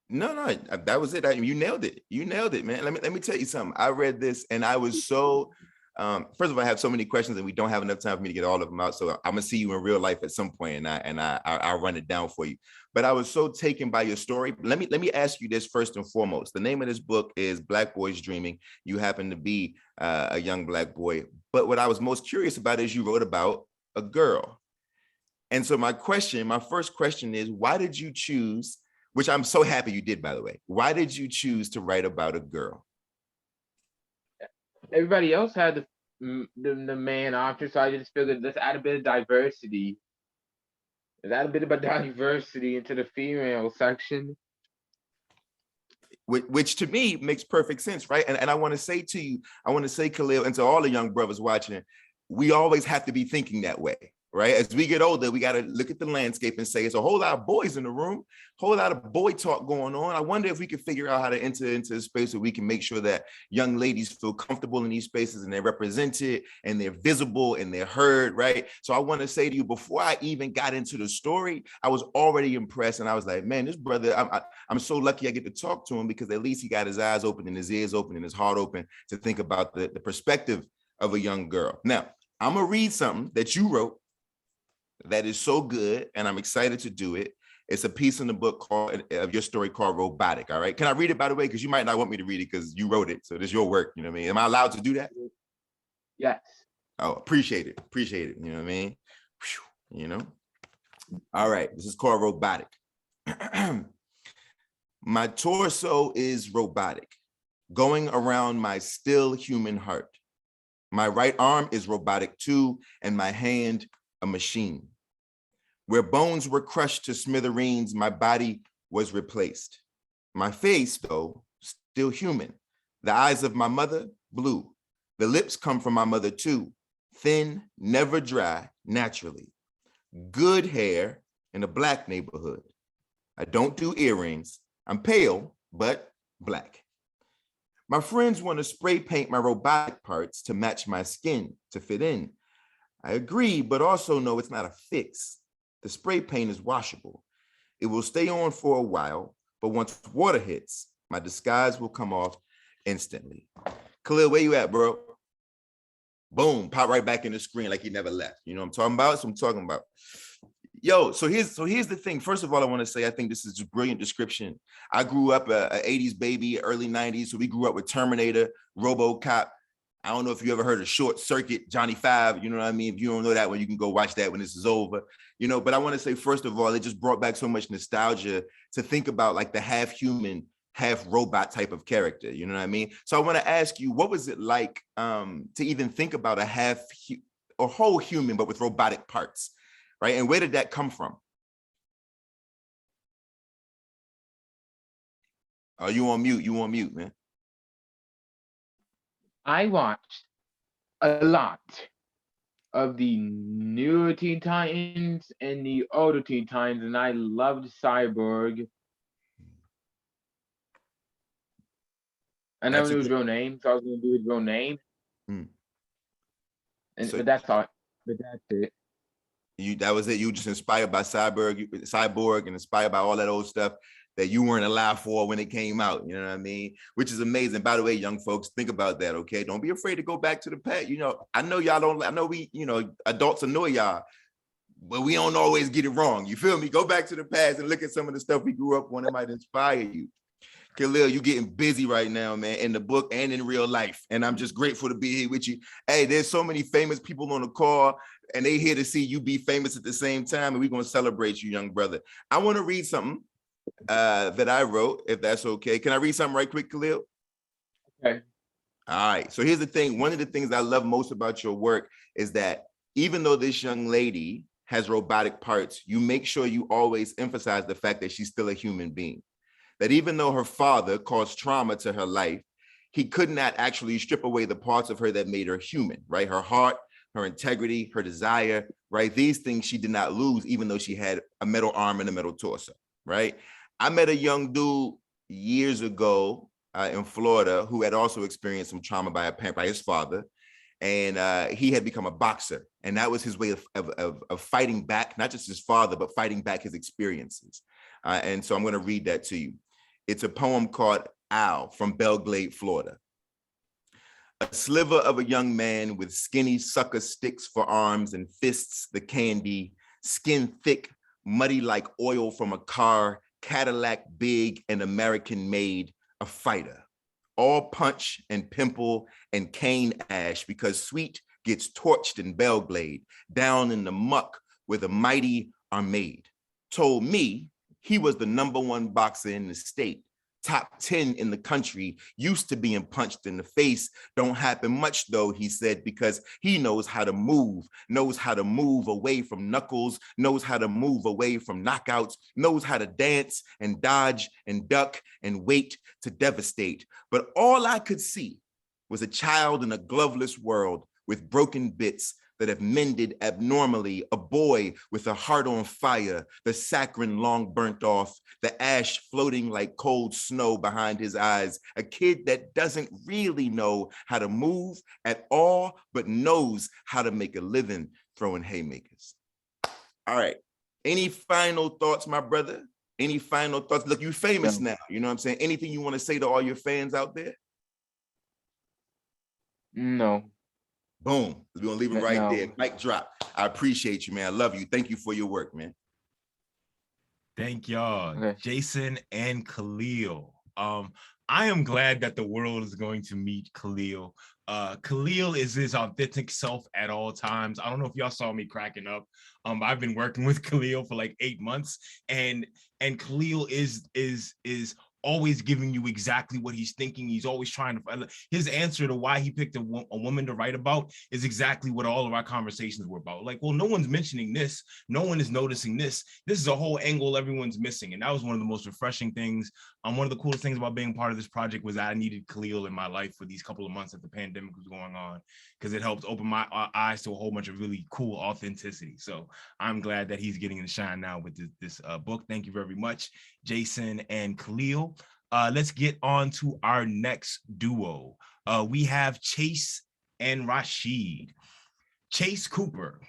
No, that was it. You nailed it. You nailed it, man. Let me tell you something. I read this and I was so, first of all, I have so many questions and we don't have enough time for me to get all of them out. So I'm gonna see you in real life at some point and I'll run it down for you. But I was so taken by your story. Let me ask you this first and foremost. The name of this book is Black Boys Dreaming. You happen to be a young Black boy. But what I was most curious about is you wrote about a girl. And so my first question is, why did you choose, which I'm so happy you did, by the way. Why did you choose to write about a girl? Everybody else had the man option, so I just figured let's add a bit of diversity. Let's add a bit of diversity into the female section. Which to me makes perfect sense, right? And I want to say to you, Khalil, and to all the young brothers watching, we always have to be thinking that way. Right? As we get older, we got to look at the landscape and say, it's a whole lot of boys in the room, whole lot of boy talk going on. I wonder if we could figure out how to enter into a space where we can make sure that young ladies feel comfortable in these spaces and they're represented and they're visible and they're heard, right? So I want to say to you, before I even got into the story, I was already impressed. And I was like, man, this brother, I'm so lucky I get to talk to him because at least he got his eyes open and his ears open and his heart open to think about the perspective of a young girl. Now, I'm going to read something that you wrote that is so good, and I'm excited to do it. It's a piece in the book of your story called Robotic, all right? Can I read it, by the way? Because you might not want me to read it because you wrote it, so it's your work, you know what I mean? Am I allowed to do that? Yes. Oh, appreciate it, you know what I mean? Whew, you know? All right, this is called Robotic. My torso is robotic. going around my still human heart. My right arm is robotic too, and my hand a machine. Where bones were crushed to smithereens, my body was replaced. My face, though, still human. The eyes of my mother, blue. The lips come from my mother too, thin, never dry, naturally. Good hair in a Black neighborhood. I don't do earrings. I'm pale, but Black. My friends want to spray paint my robotic parts to match my skin, to fit in. I agree, but also know it's not a fix. The spray paint is washable. It will stay on for a while, but once water hits, my disguise will come off instantly. Khalil, where you at, bro? Boom, pop right back in the screen like he never left. You know what I'm talking about? That's what I'm talking about. Yo, so here's the thing. First of all, I want to say I think this is a brilliant description. I grew up a 80s baby, early 90s. So we grew up with Terminator, RoboCop. I don't know if you ever heard of Short Circuit, Johnny Five. You know what I mean? If you don't know that one, you can go watch that when this is over. You know, but I want to say, first of all, it just brought back so much nostalgia to think about like the half human, half robot type of character. You know what I mean? So I want to ask you, what was it like to even think about a whole human, but with robotic parts? Right? And where did that come from? Oh, you on mute, man. I watched a lot of the newer Teen Titans and the older Teen Titans, and I loved Cyborg. I never knew his real name, so I was going to do his real name. But that's all. But that's it. That was it. You were just inspired by Cyborg and inspired by all that old stuff that you weren't alive for when it came out. You know what I mean? Which is amazing. By the way, young folks, think about that. Okay, don't be afraid to go back to the past. You know, I know y'all don't. I know we, you know, adults annoy y'all, but we don't always get it wrong. You feel me? Go back to the past and look at some of the stuff we grew up on that might inspire you. Khalil, you getting busy right now, man, in the book and in real life. And I'm just grateful to be here with you. Hey, there's so many famous people on the call, and they here to see you be famous at the same time, and we're going to celebrate you, young brother. I want to read something that I wrote, if that's okay. Can I read something right quick, Khalil? Okay. All right. So here's the thing. One of the things I love most about your work is that even though this young lady has robotic parts, you make sure you always emphasize the fact that she's still a human being. That even though her father caused trauma to her life, he could not actually strip away the parts of her that made her human, right? Her heart, her integrity, her desire, right? These things she did not lose, even though she had a metal arm and a metal torso, right? I met a young dude years ago in Florida who had also experienced some trauma by his father. And he had become a boxer. And that was his way of fighting back, not just his father, but fighting back his experiences. And so I'm going to read that to you. It's a poem called Owl from Belglade, Florida. A sliver of a young man with skinny sucker sticks for arms and fists, the candy, skin thick, muddy like oil from a car, Cadillac big and American made, a fighter. All punch and pimple and cane ash because Sweet gets torched in Belglade, down in the muck where the mighty are made. Told me he was the #1 boxer in the state, top 10 in the country, used to being punched in the face. Don't happen much though, he said, because he knows how to move away from knuckles, knows how to move away from knockouts, knows how to dance and dodge and duck and wait to devastate. But all I could see was a child in a gloveless world with broken bits that have mended abnormally, a boy with a heart on fire, the saccharin long burnt off, the ash floating like cold snow behind his eyes, a kid that doesn't really know how to move at all, but knows how to make a living throwing haymakers. All right, any final thoughts, my brother? Any final thoughts? Look, you're famous now, you know what I'm saying? Anything you want to say to all your fans out there? No. Boom. We're gonna leave it right there. Mic drop. I appreciate you, man. I love you. Thank you for your work, man. Thank y'all, Jason and Khalil. I am glad that the world is going to meet Khalil. Khalil is his authentic self at all times. I don't know if y'all saw me cracking up. I've been working with Khalil for like 8 months, and Khalil is always giving you exactly what he's thinking. He's always trying to, his answer to why he picked a woman to write about is exactly what all of our conversations were about. Like, well, no one's mentioning this. No one is noticing this. This is a whole angle everyone's missing. And that was one of the most refreshing things. One of the coolest things about being part of this project was that I needed Khalil in my life for these couple of months that the pandemic was going on, because it helped open my eyes to a whole bunch of really cool authenticity. So I'm glad that he's getting to shine now with this book. Thank you very much, Jason and Khalil. Let's get on to our next duo. We have Chase and Rasheed. Chase Cooper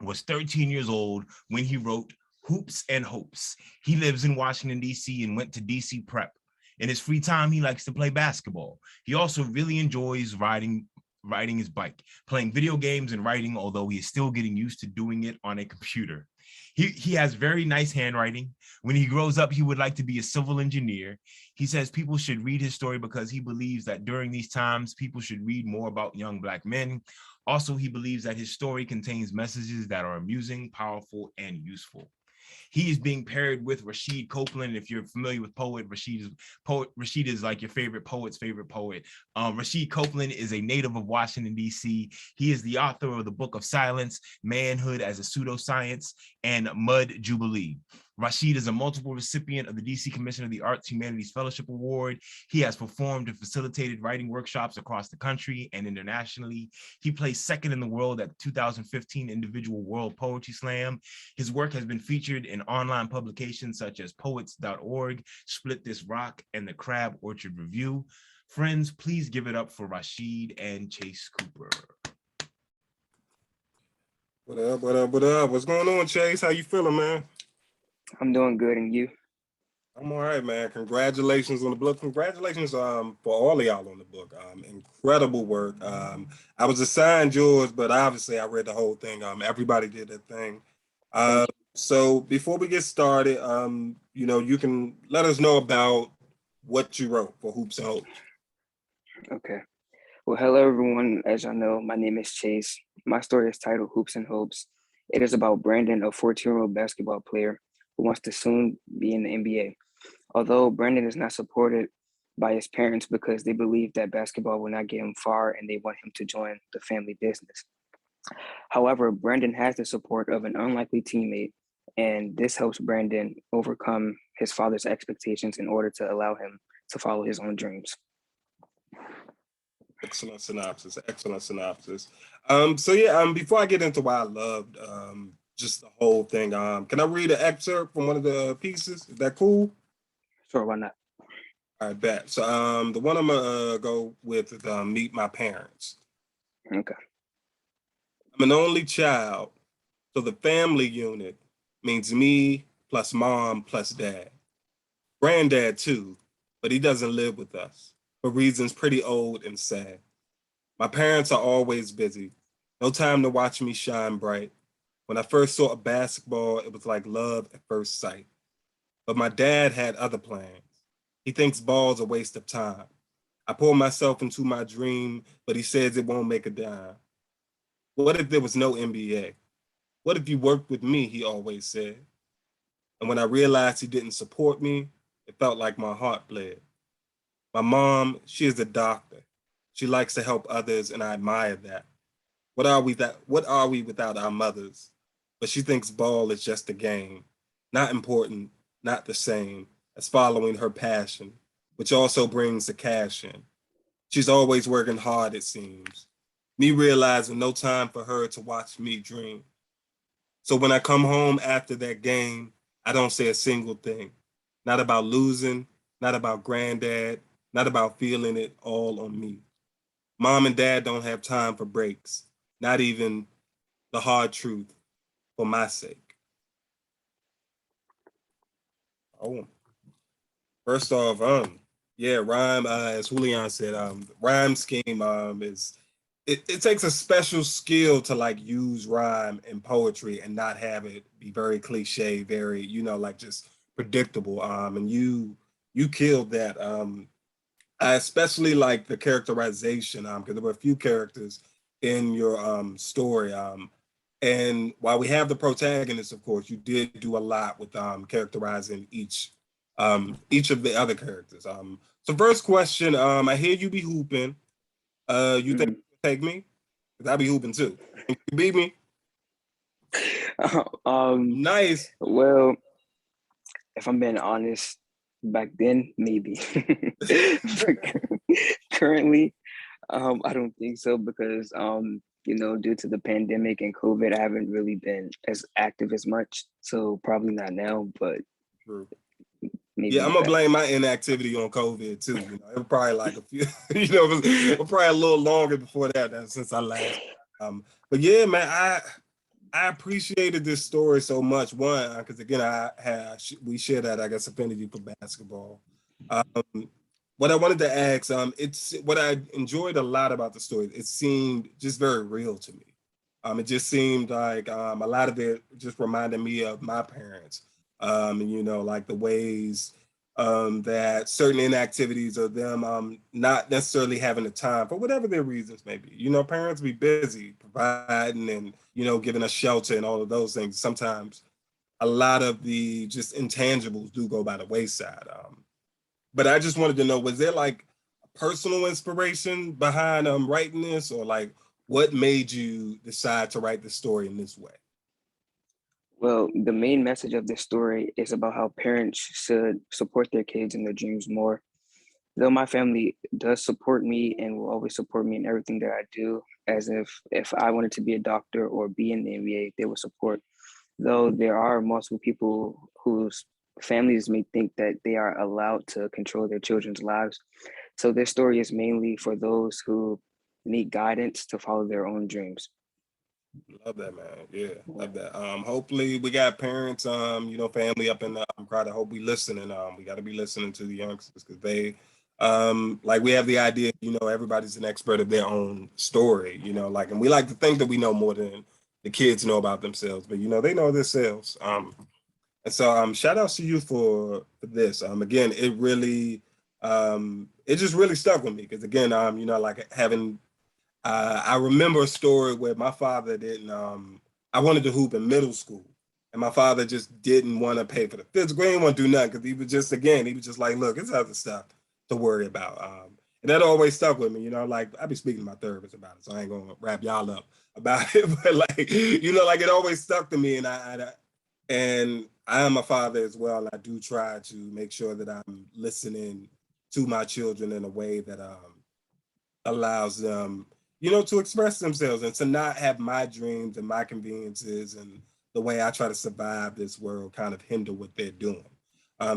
was 13 years old when he wrote Hoops and Hopes. He lives in Washington, D.C. and went to D.C. Prep. In his free time, he likes to play basketball. He also really enjoys riding his bike, playing video games and writing, although he is still getting used to doing it on a computer. He has very nice handwriting. When he grows up, he would like to be a civil engineer. He says people should read his story because he believes that during these times, people should read more about young Black men. Also, he believes that his story contains messages that are amusing, powerful, and useful. He is being paired with Rasheed Copeland. If you're familiar with Rasheed is like your favorite poet's favorite poet. Rasheed Copeland is a native of Washington, D.C. He is the author of the Book of Silence, Manhood as a Pseudoscience, and Mud Jubilee. Rasheed is a multiple recipient of the DC Commission of the Arts Humanities Fellowship Award. He has performed and facilitated writing workshops across the country and internationally. He placed second in the world at the 2015 Individual World Poetry Slam. His work has been featured in online publications such as Poets.org, Split This Rock, and the Crab Orchard Review. Friends, please give it up for Rasheed and Chase Cooper. What up, what up, what up? What's going on, Chase? How you feeling, man? I'm doing good, and you? I'm all right, man. Congratulations on the book. Congratulations for all of y'all on the book. Incredible work. I was assigned yours, but obviously I read the whole thing. Everybody did their thing. So before we get started, you can let us know about what you wrote for Hoops and Hopes. Okay. Well, hello, everyone. As y'all know, my name is Chase. My story is titled Hoops and Hopes. It is about Brandon, a 14-year-old basketball player who wants to soon be in the NBA. Although Brandon is not supported by his parents because they believe that basketball will not get him far and they want him to join the family business. However, Brandon has the support of an unlikely teammate, and this helps Brandon overcome his father's expectations in order to allow him to follow his own dreams. Excellent synopsis. Excellent synopsis. Before I get into why I loved just the whole thing, can I read an excerpt from one of the pieces? Is that cool? Sure, why not? All right, bet. So the one I'm gonna go with is Meet My Parents. Okay. I'm an only child, so the family unit means me plus mom plus dad. Granddad too, but he doesn't live with us for reasons pretty old and sad. My parents are always busy. No time to watch me shine bright. When I first saw a basketball, it was like love at first sight. But my dad had other plans. He thinks ball's a waste of time. I pour myself into my dream, but he says it won't make a dime. What if there was no NBA? What if you worked with me, he always said. And when I realized he didn't support me, it felt like my heart bled. My mom, she is a doctor. She likes to help others, and I admire that. What are we without our mothers? But she thinks ball is just a game, not important, not the same as following her passion, which also brings the cash in. She's always working hard, it seems. Me realizing no time for her to watch me dream. So when I come home after that game, I don't say a single thing. Not about losing, not about granddad, not about feeling it all on me. Mom and dad don't have time for breaks, not even the hard truth for my sake. Oh, first off, rhyme, as Julian said, rhyme scheme it takes a special skill to like use rhyme in poetry and not have it be very cliche, very, just predictable. And you killed that. I especially like the characterization, because there were a few characters in your story. And while we have the protagonist, of course, you did do a lot with characterizing each each of the other characters. So first question, I hear you be hooping. You think you can take me? Because I be hooping too. Think you beat me? Nice. Well, if I'm being honest, back then maybe. Currently, I don't think so because due to the pandemic and COVID, I haven't really been as active as much. So probably not now, but True. maybe. Yeah, I'm gonna blame my inactivity on COVID too. You know, it was probably like a few, it was probably a little longer before that since I last. But yeah, man, I appreciated this story so much. One, because again, we share that, I guess, affinity for basketball. What I wanted to ask, it's what I enjoyed a lot about the story. It seemed just very real to me. It just seemed like a lot of it just reminded me of my parents. Like the ways that certain inactivities of them not necessarily having the time for whatever their reasons may be. You know, parents be busy providing and, giving us shelter and all of those things. Sometimes a lot of the just intangibles do go by the wayside. But I just wanted to know, was there like a personal inspiration behind writing this, or like what made you decide to write the story in this way? Well, the main message of this story is about how parents should support their kids and their dreams more. Though my family does support me and will always support me in everything that I do, as if I wanted to be a doctor or be in the NBA, they would support. Though there are multiple people whose families may think that they are allowed to control their children's lives. So this story is mainly for those who need guidance to follow their own dreams. Love that, man. Yeah, love that. Hopefully we got parents, family up in the crowd. I hope we listening. We got to be listening to the youngsters because they, like we have the idea, everybody's an expert of their own story, and we like to think that we know more than the kids know about themselves, but they know themselves. And so shout outs to you for this. Again, it really, it just really stuck with me because again, like having. I remember a story where my father didn't. I wanted to hoop in middle school, and my father just didn't want to pay for the physical. He didn't want to do nothing because he was just like, look, it's other stuff to worry about. And that always stuck with me. Like I be speaking to my therapist about it, so I ain't gonna wrap y'all up about it. But like, like it always stuck to me, and I am a father as well, and I do try to make sure that I'm listening to my children in a way that allows them to express themselves and to not have my dreams and my conveniences and the way I try to survive this world kind of hinder what they're doing.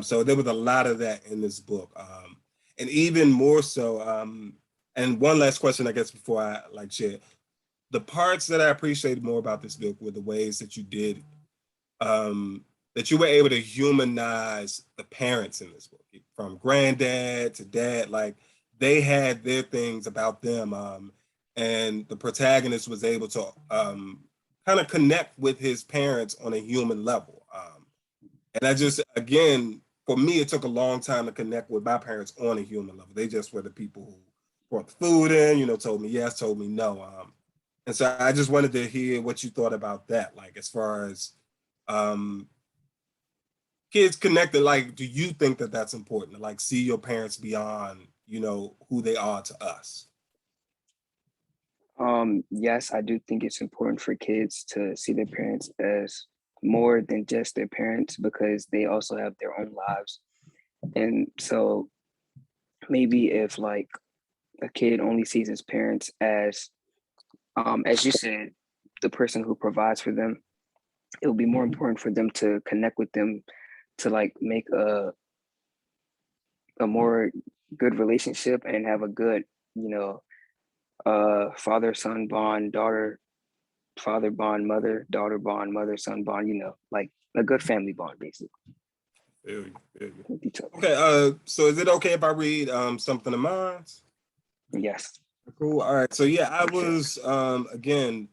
So there was a lot of that in this book. And even more so, and one last question, I guess, before I share, the parts that I appreciated more about this book were the ways that you did, that you were able to humanize the parents in this book, from granddad to dad, like they had their things about them. And the protagonist was able to kind of connect with his parents on a human level. And I just, again, for me, it took a long time to connect with my parents on a human level. They just were the people who brought the food in, told me yes, told me no. And so I just wanted to hear what you thought about that, like as far as kids connected, like, do you think that that's important to like see your parents beyond, who they are to us? Yes, I do think it's important for kids to see their parents as more than just their parents because they also have their own lives. And so maybe if like a kid only sees his parents as you said, the person who provides for them, it will be more important for them to connect with them to like make a more good relationship and have a good, father son bond, daughter father bond, mother daughter bond, mother son bond, like a good family bond basically. Feel you, feel you. With each other. Okay, so is it okay if I read something of mine? Yes. Cool. All right. So yeah, I was again,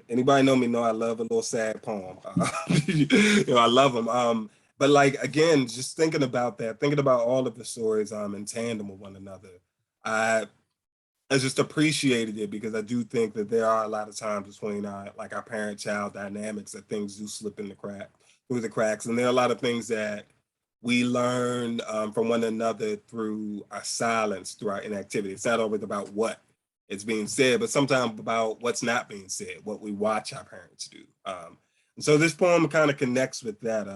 anybody know me know I love a little sad poem. I love them. But like again, just thinking about that, thinking about all of the stories in tandem with one another, I just appreciated it because I do think that there are a lot of times between like our parent-child dynamics that things do slip in the through the cracks, and there are a lot of things that we learn from one another through our silence, through our inactivity. It's not always about what is being said, but sometimes about what's not being said, what we watch our parents do. And so this poem kind of connects with that,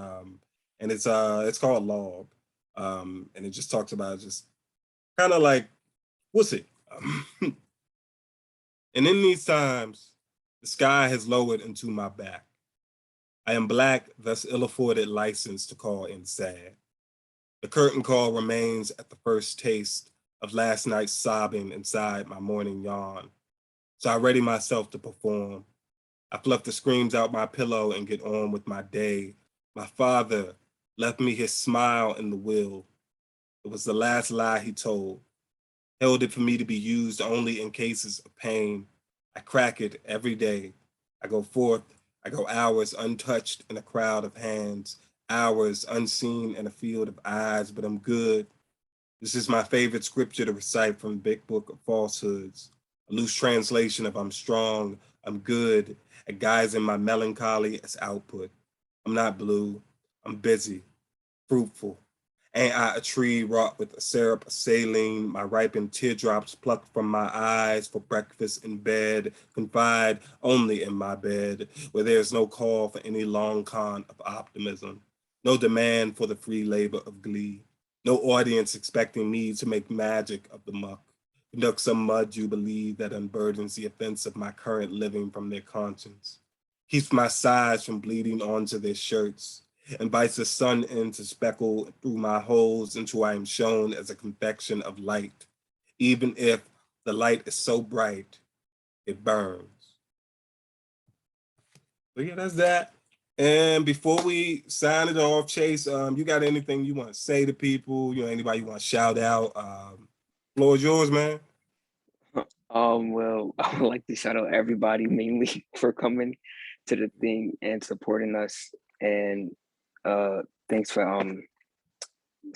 and it's called Log, and it just talks about just kind of like, we'll see. And in these times, the sky has lowered into my back. I am Black, thus ill-afforded license to call in sad. The curtain call remains at the first taste of last night's sobbing inside my morning yawn. So I ready myself to perform. I fluff the screams out my pillow and get on with my day. My father left me his smile in the will. It was the last lie he told. Held it for me to be used only in cases of pain. I crack it every day. I go forth, I go hours untouched in a crowd of hands, hours unseen in a field of eyes, but I'm good. This is my favorite scripture to recite from the Big Book of Falsehoods, a loose translation of I'm strong, I'm good, at guising my melancholy as output. I'm not blue, I'm busy, fruitful. Ain't I a tree wrought with a syrup of saline, my ripened teardrops plucked from my eyes for breakfast in bed, confide only in my bed, where there's no call for any long con of optimism, no demand for the free labor of glee, no audience expecting me to make magic of the muck, conduct some mud jubilee that unburdens the offense of my current living from their conscience, keeps my sides from bleeding onto their shirts, invites the sun in to speckle through my holes until I am shown as a confection of light, even if the light is so bright, it burns. So yeah, that's that. And before we sign it off, Chase, you got anything you want to say to people? You know, anybody you want to shout out? Floor is yours, man. Well, I would like to shout out everybody mainly for coming to the thing and supporting us. And thanks for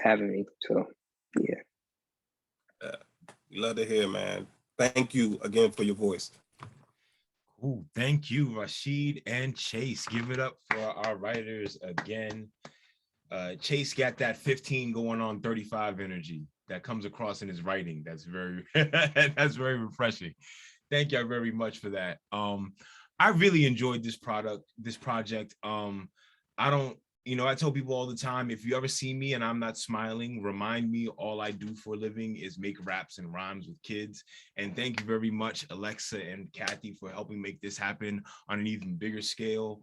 having me. So yeah. We love to hear, man. Thank you again for your voice. Ooh, thank you, Rasheed and Chase. Give it up for our writers again. Chase got that 15 going on 35 energy that comes across in his writing. That's very that's very refreshing. Thank you very much for that. I really enjoyed this project. I don't, you know, I tell people all the time, if you ever see me and I'm not smiling, remind me all I do for a living is make raps and rhymes with kids. And thank you very much, Alexa and Kathy, for helping make this happen on an even bigger scale,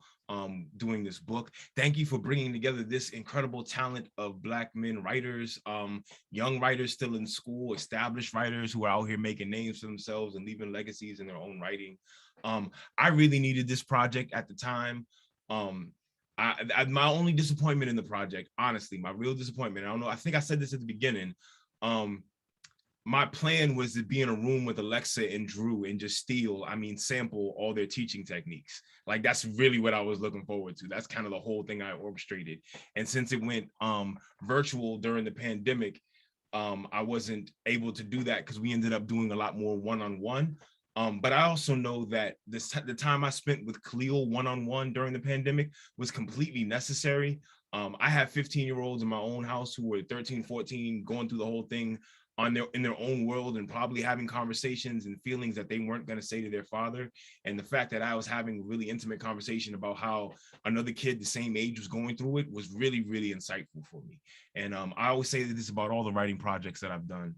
doing this book. Thank you for bringing together this incredible talent of Black men writers, young writers still in school, established writers who are out here making names for themselves and leaving legacies in their own writing. I really needed this project at the time. My only disappointment in the project, honestly, my real disappointment, I don't know, I think I said this at the beginning, my plan was to be in a room with Alexa and Drew and just sample all their teaching techniques. Like, that's really what I was looking forward to. That's kind of the whole thing I orchestrated. And since it went virtual during the pandemic, I wasn't able to do that because we ended up doing a lot more one-on-one. But I also know that the time I spent with Khalil one-on-one during the pandemic was completely necessary. I have 15-year-olds in my own house who were 13, 14, going through the whole thing in their own world and probably having conversations and feelings that they weren't going to say to their father. And the fact that I was having a really intimate conversation about how another kid the same age was going through it was really, really insightful for me. And I always say that this about all the writing projects that I've done.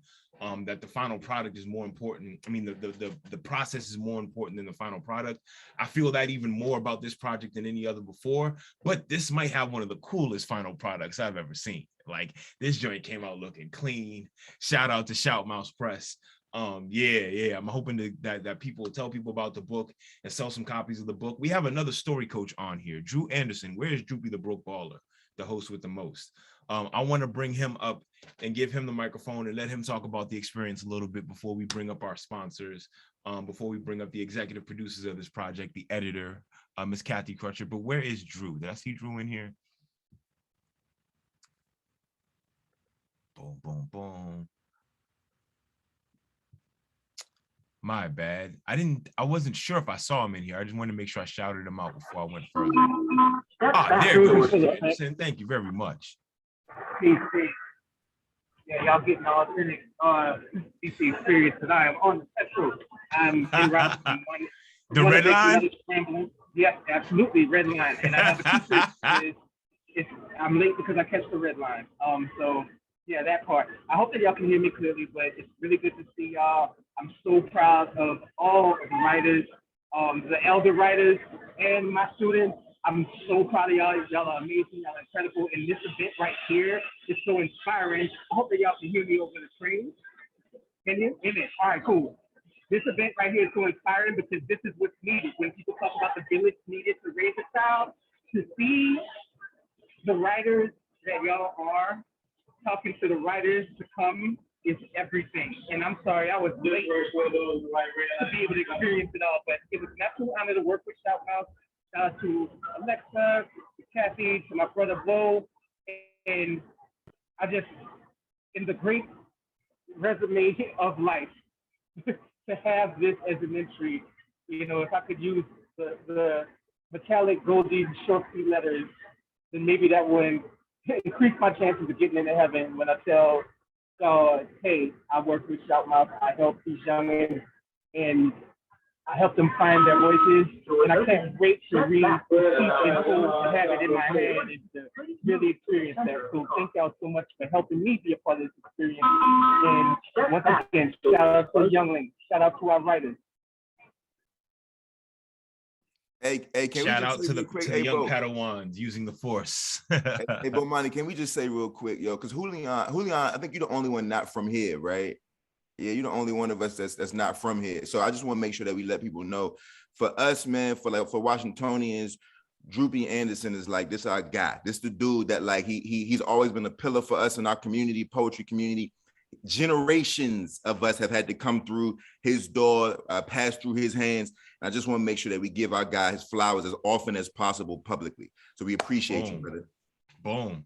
That the final product is more important. I mean, the process is more important than the final product. I feel that even more about this project than any other before, but this might have one of the coolest final products I've ever seen. Like, this joint came out looking clean. Shout out to Shout Mouse Press. Yeah. I'm hoping that people will tell people about the book and sell some copies of the book. We have another story coach on here, Drew Anderson. Where's Droopy the Broke Baller, the host with the most? I want to bring him up and give him the microphone and let him talk about the experience a little bit before we bring up our sponsors, before we bring up the executive producers of this project, the editor, Ms. Kathy Crutcher. But where is Drew? Did I see Drew in here? Boom, boom, boom. My bad. I wasn't sure if I saw him in here. I just wanted to make sure I shouted him out before I went further. Ah, there goes Drew Anderson. Thank you very much. Peace, peace. Yeah, y'all getting all authentic DC experience because I am on the petrol. I'm en route from The one red event to line? another, scrambling. Yeah, absolutely, red line. And I have a t-shirt. I'm late because I catch the red line. So yeah, that part. I hope that y'all can hear me clearly, but it's really good to see y'all. I'm so proud of all of the writers, the elder writers, and my students. I'm so proud of y'all. Y'all are amazing. Y'all are incredible. And this event right here is so inspiring. I hope that y'all can hear me over the train. Can you? Amen. All right, cool. This event right here is so inspiring because this is what's needed. When people talk about the village needed to raise a child, to see the writers that y'all are talking to the writers to come is everything. And I'm sorry, I was late to be able to experience it all, but it was an absolute honor to work with Shout Mouse. To Alexa, to Kathy, to my brother Bo, and I just, in the great resume of life, to have this as an entry, you know, if I could use the metallic golden short key letters, then maybe that would increase my chances of getting into heaven when I tell y'all, hey, I work with Shout Mouse, I help these youngins, and I help them find their voices, and I can't wait to read the speech in full and have it in my hand and to really experience that. So thank y'all so much for helping me be a part of this experience. And once again, shout out to the younglings, shout out to our writers. Hey, can Shout we just out say to the, real quick, to the young Padawans using the force. hey, Bomani, can we just say real quick, yo, because Julian, I think you're the only one not from here, right? Yeah, you're the only one of us that's not from here. So I just want to make sure that we let people know. For us, man, for Washingtonians, Droopy Anderson is like, this our guy. This the dude that like he's always been a pillar for us in our community, poetry community. Generations of us have had to come through his door, pass through his hands. And I just want to make sure that we give our guy his flowers as often as possible publicly. So we appreciate you, brother. Boom.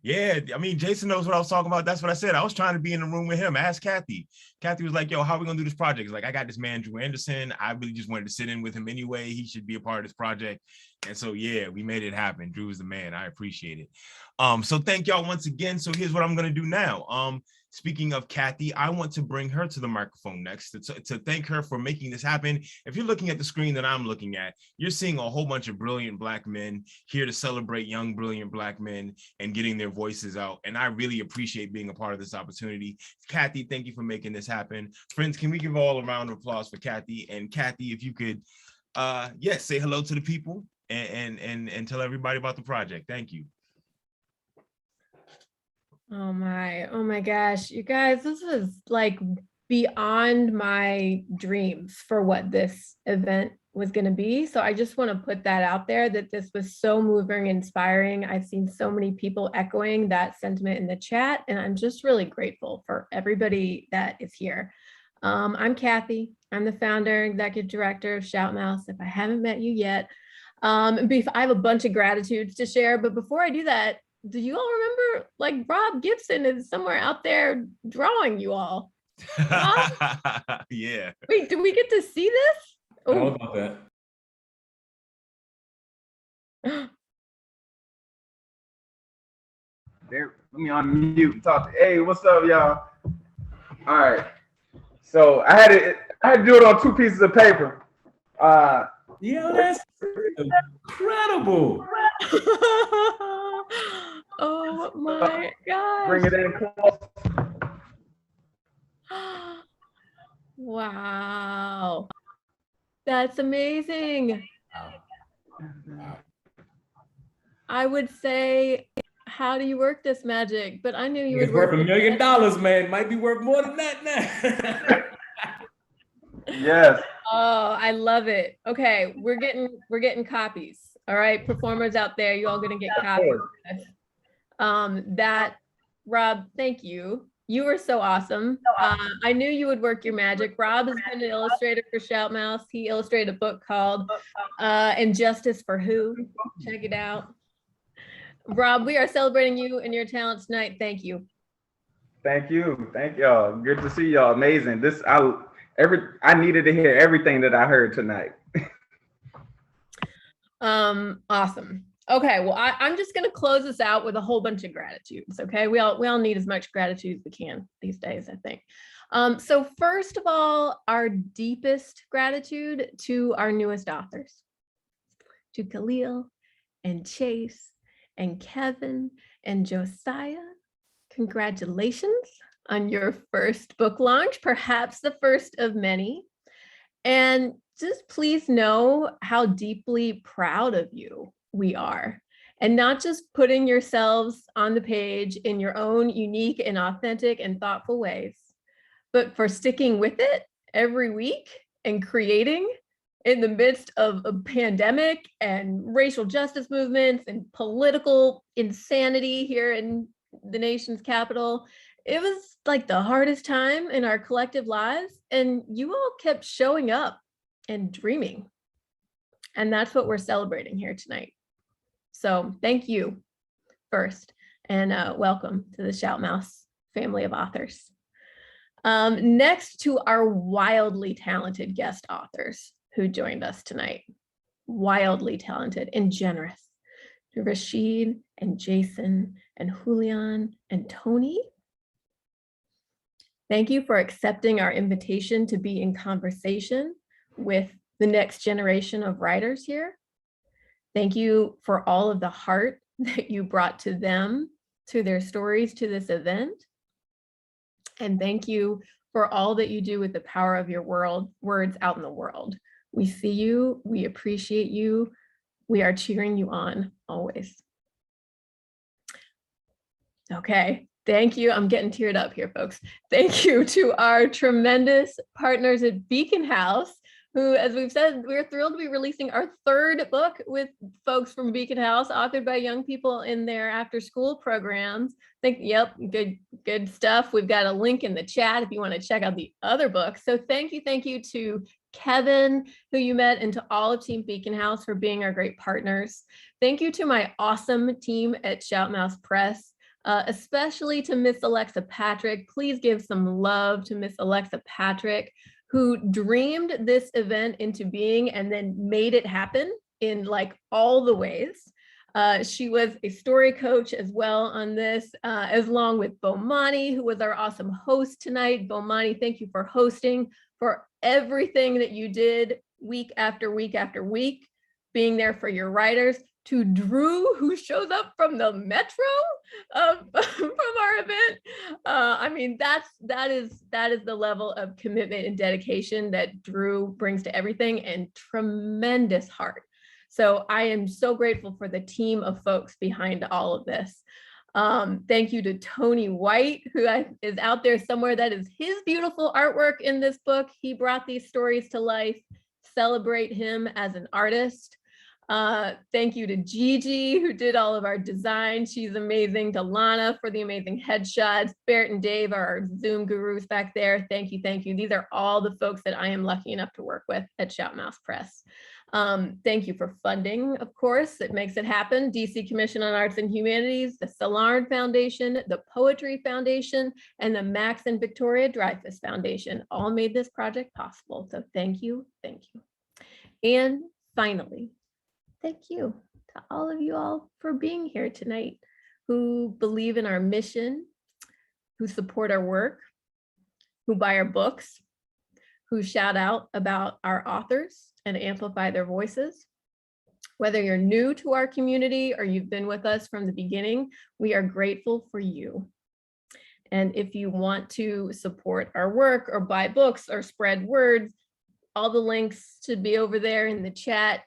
Yeah, I mean, Jason knows what I was talking about. That's what I said. I was trying to be in the room with him. Ask Kathy. Kathy was like, yo, how are we going to do this project? It's like, I got this man, Drew Anderson. I really just wanted to sit in with him anyway. He should be a part of this project. And so, yeah, we made it happen. Drew is the man. I appreciate it. So thank y'all once again. So here's what I'm going to do now. Speaking of Kathy, I want to bring her to the microphone next to thank her for making this happen. If you're looking at the screen that I'm looking at, you're seeing a whole bunch of brilliant Black men here to celebrate young, brilliant Black men and getting their voices out. And I really appreciate being a part of this opportunity. Kathy, thank you for making this happen. Friends, can we give all a round of applause for Kathy? And Kathy, if you could, yes, say hello to the people and tell everybody about the project. Thank you. Oh my gosh, you guys, this is like beyond my dreams for what this event was going to be. So I just want to put that out there that this was so moving, inspiring. I've seen so many people echoing that sentiment in the chat, and I'm just really grateful for everybody that is here. I'm Kathy. I'm the founder, executive director of Shout Mouse. If I haven't met you yet, I have a bunch of gratitudes to share, but before I do that, do you all remember, like, Rob Gibson is somewhere out there drawing you all? Yeah. Wait, do we get to see this? I don't know about that. There, let me unmute and talk. Hey, what's up, y'all? All right. So I had to do it on 2 pieces of paper. Yeah, that's incredible. Oh my gosh. Bring it in close. Wow. That's amazing. Wow. I would say, how do you work this magic? But I knew you It's would worth $1 million, man. Might be worth more than that now. Yes. Oh, I love it. Okay, we're getting copies. All right, performers out there, you all gonna get copies. That, Rob, thank you. You were so awesome. I knew you would work your magic. Rob has been an illustrator for Shout Mouse. He illustrated a book called Injustice for Who. Check it out. Rob, we are celebrating you and your talent tonight. Thank you. Thank you. Thank y'all. Good to see y'all. Amazing. I needed to hear everything that I heard tonight. Awesome. Okay, well, I'm just going to close this out with a whole bunch of gratitudes. Okay, we all need as much gratitude as we can these days, I think. So first of all, our deepest gratitude to our newest authors, to Khalil and Chase and Kevin and Josiah. Congratulations on your first book launch, perhaps the first of many. And just please know how deeply proud of you we are. And not just putting yourselves on the page in your own unique and authentic and thoughtful ways, but for sticking with it every week and creating in the midst of a pandemic and racial justice movements and political insanity here in the nation's capital. It was like the hardest time in our collective lives, and you all kept showing up and dreaming. And that's what we're celebrating here tonight. So thank you first, and welcome to the Shout Mouse family of authors. Next to our wildly talented guest authors who joined us tonight, wildly talented and generous, to Rasheed and Jason and Julian and Tony. Thank you for accepting our invitation to be in conversation with the next generation of writers here. Thank you for all of the heart that you brought to them, to their stories, to this event. And thank you for all that you do with the power of your words out in the world. We see you, we appreciate you, we are cheering you on always. Okay, thank you. I'm getting teared up here, folks. Thank you to our tremendous partners at Beacon House, who, as we've said, we're thrilled to be releasing our third book with folks from Beacon House, authored by young people in their after-school programs. Yep, good stuff. We've got a link in the chat if you want to check out the other books. So thank you to Kevin, who you met, and to all of Team Beacon House for being our great partners. Thank you to my awesome team at Shout Mouse Press, especially to Miss Alexa Patrick. Please give some love to Miss Alexa Patrick, who dreamed this event into being and then made it happen in like all the ways. She was a story coach as well on this, as along with Bomani, who was our awesome host tonight. Bomani, thank you for hosting, for everything that you did week after week after week, being there for your writers. To Drew, who shows up from the metro from our event. I mean, that is the level of commitment and dedication that Drew brings to everything, and tremendous heart. So I am so grateful for the team of folks behind all of this. Thank you to Tony White, who is out there somewhere. That is his beautiful artwork in this book. He brought these stories to life. Celebrate him as an artist. Thank you to Gigi, who did all of our design. She's amazing. To Lana for the amazing headshots. Barrett and Dave are our Zoom gurus back there. Thank you. These are all the folks that I am lucky enough to work with at Shout Mouse Press. Thank you for funding, of course. It makes it happen. DC Commission on Arts and Humanities, the Szilard Foundation, the Poetry Foundation, and the Max and Victoria Dreyfus Foundation all made this project possible. So thank you. And finally, thank you to all of you all for being here tonight, who believe in our mission, who support our work, who buy our books, who shout out about our authors and amplify their voices. Whether you're new to our community or you've been with us from the beginning, we are grateful for you. And if you want to support our work or buy books or spread word, all the links should be over there in the chat.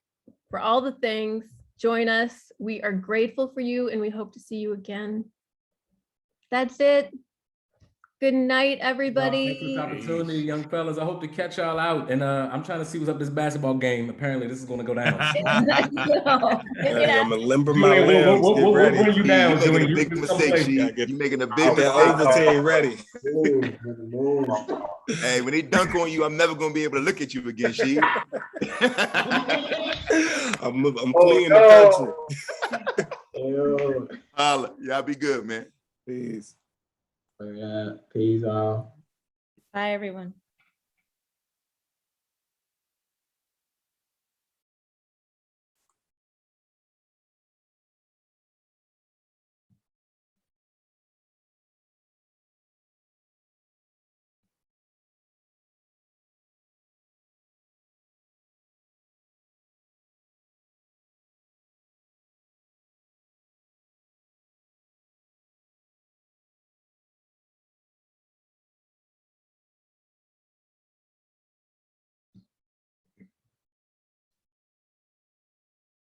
For all the things, join us. We are grateful for you, and we hope to see you again. That's it. Good night, everybody. Thanks for this opportunity, young fellas. I hope to catch y'all out. And I'm trying to see what's up this basketball game. Apparently, this is going to go down. Hey, I'm gonna limber my Julian, limbs. we'll Get ready. bring you down, You're making Julian. a big mistake, She. You're making a big Get that mistake. Ovaltine ready. Hey, when they dunk on you, I'm never gonna be able to look at you again, She. I'm fleeing the country. Y'all be good, man. Peace. Peace out. Bye, everyone.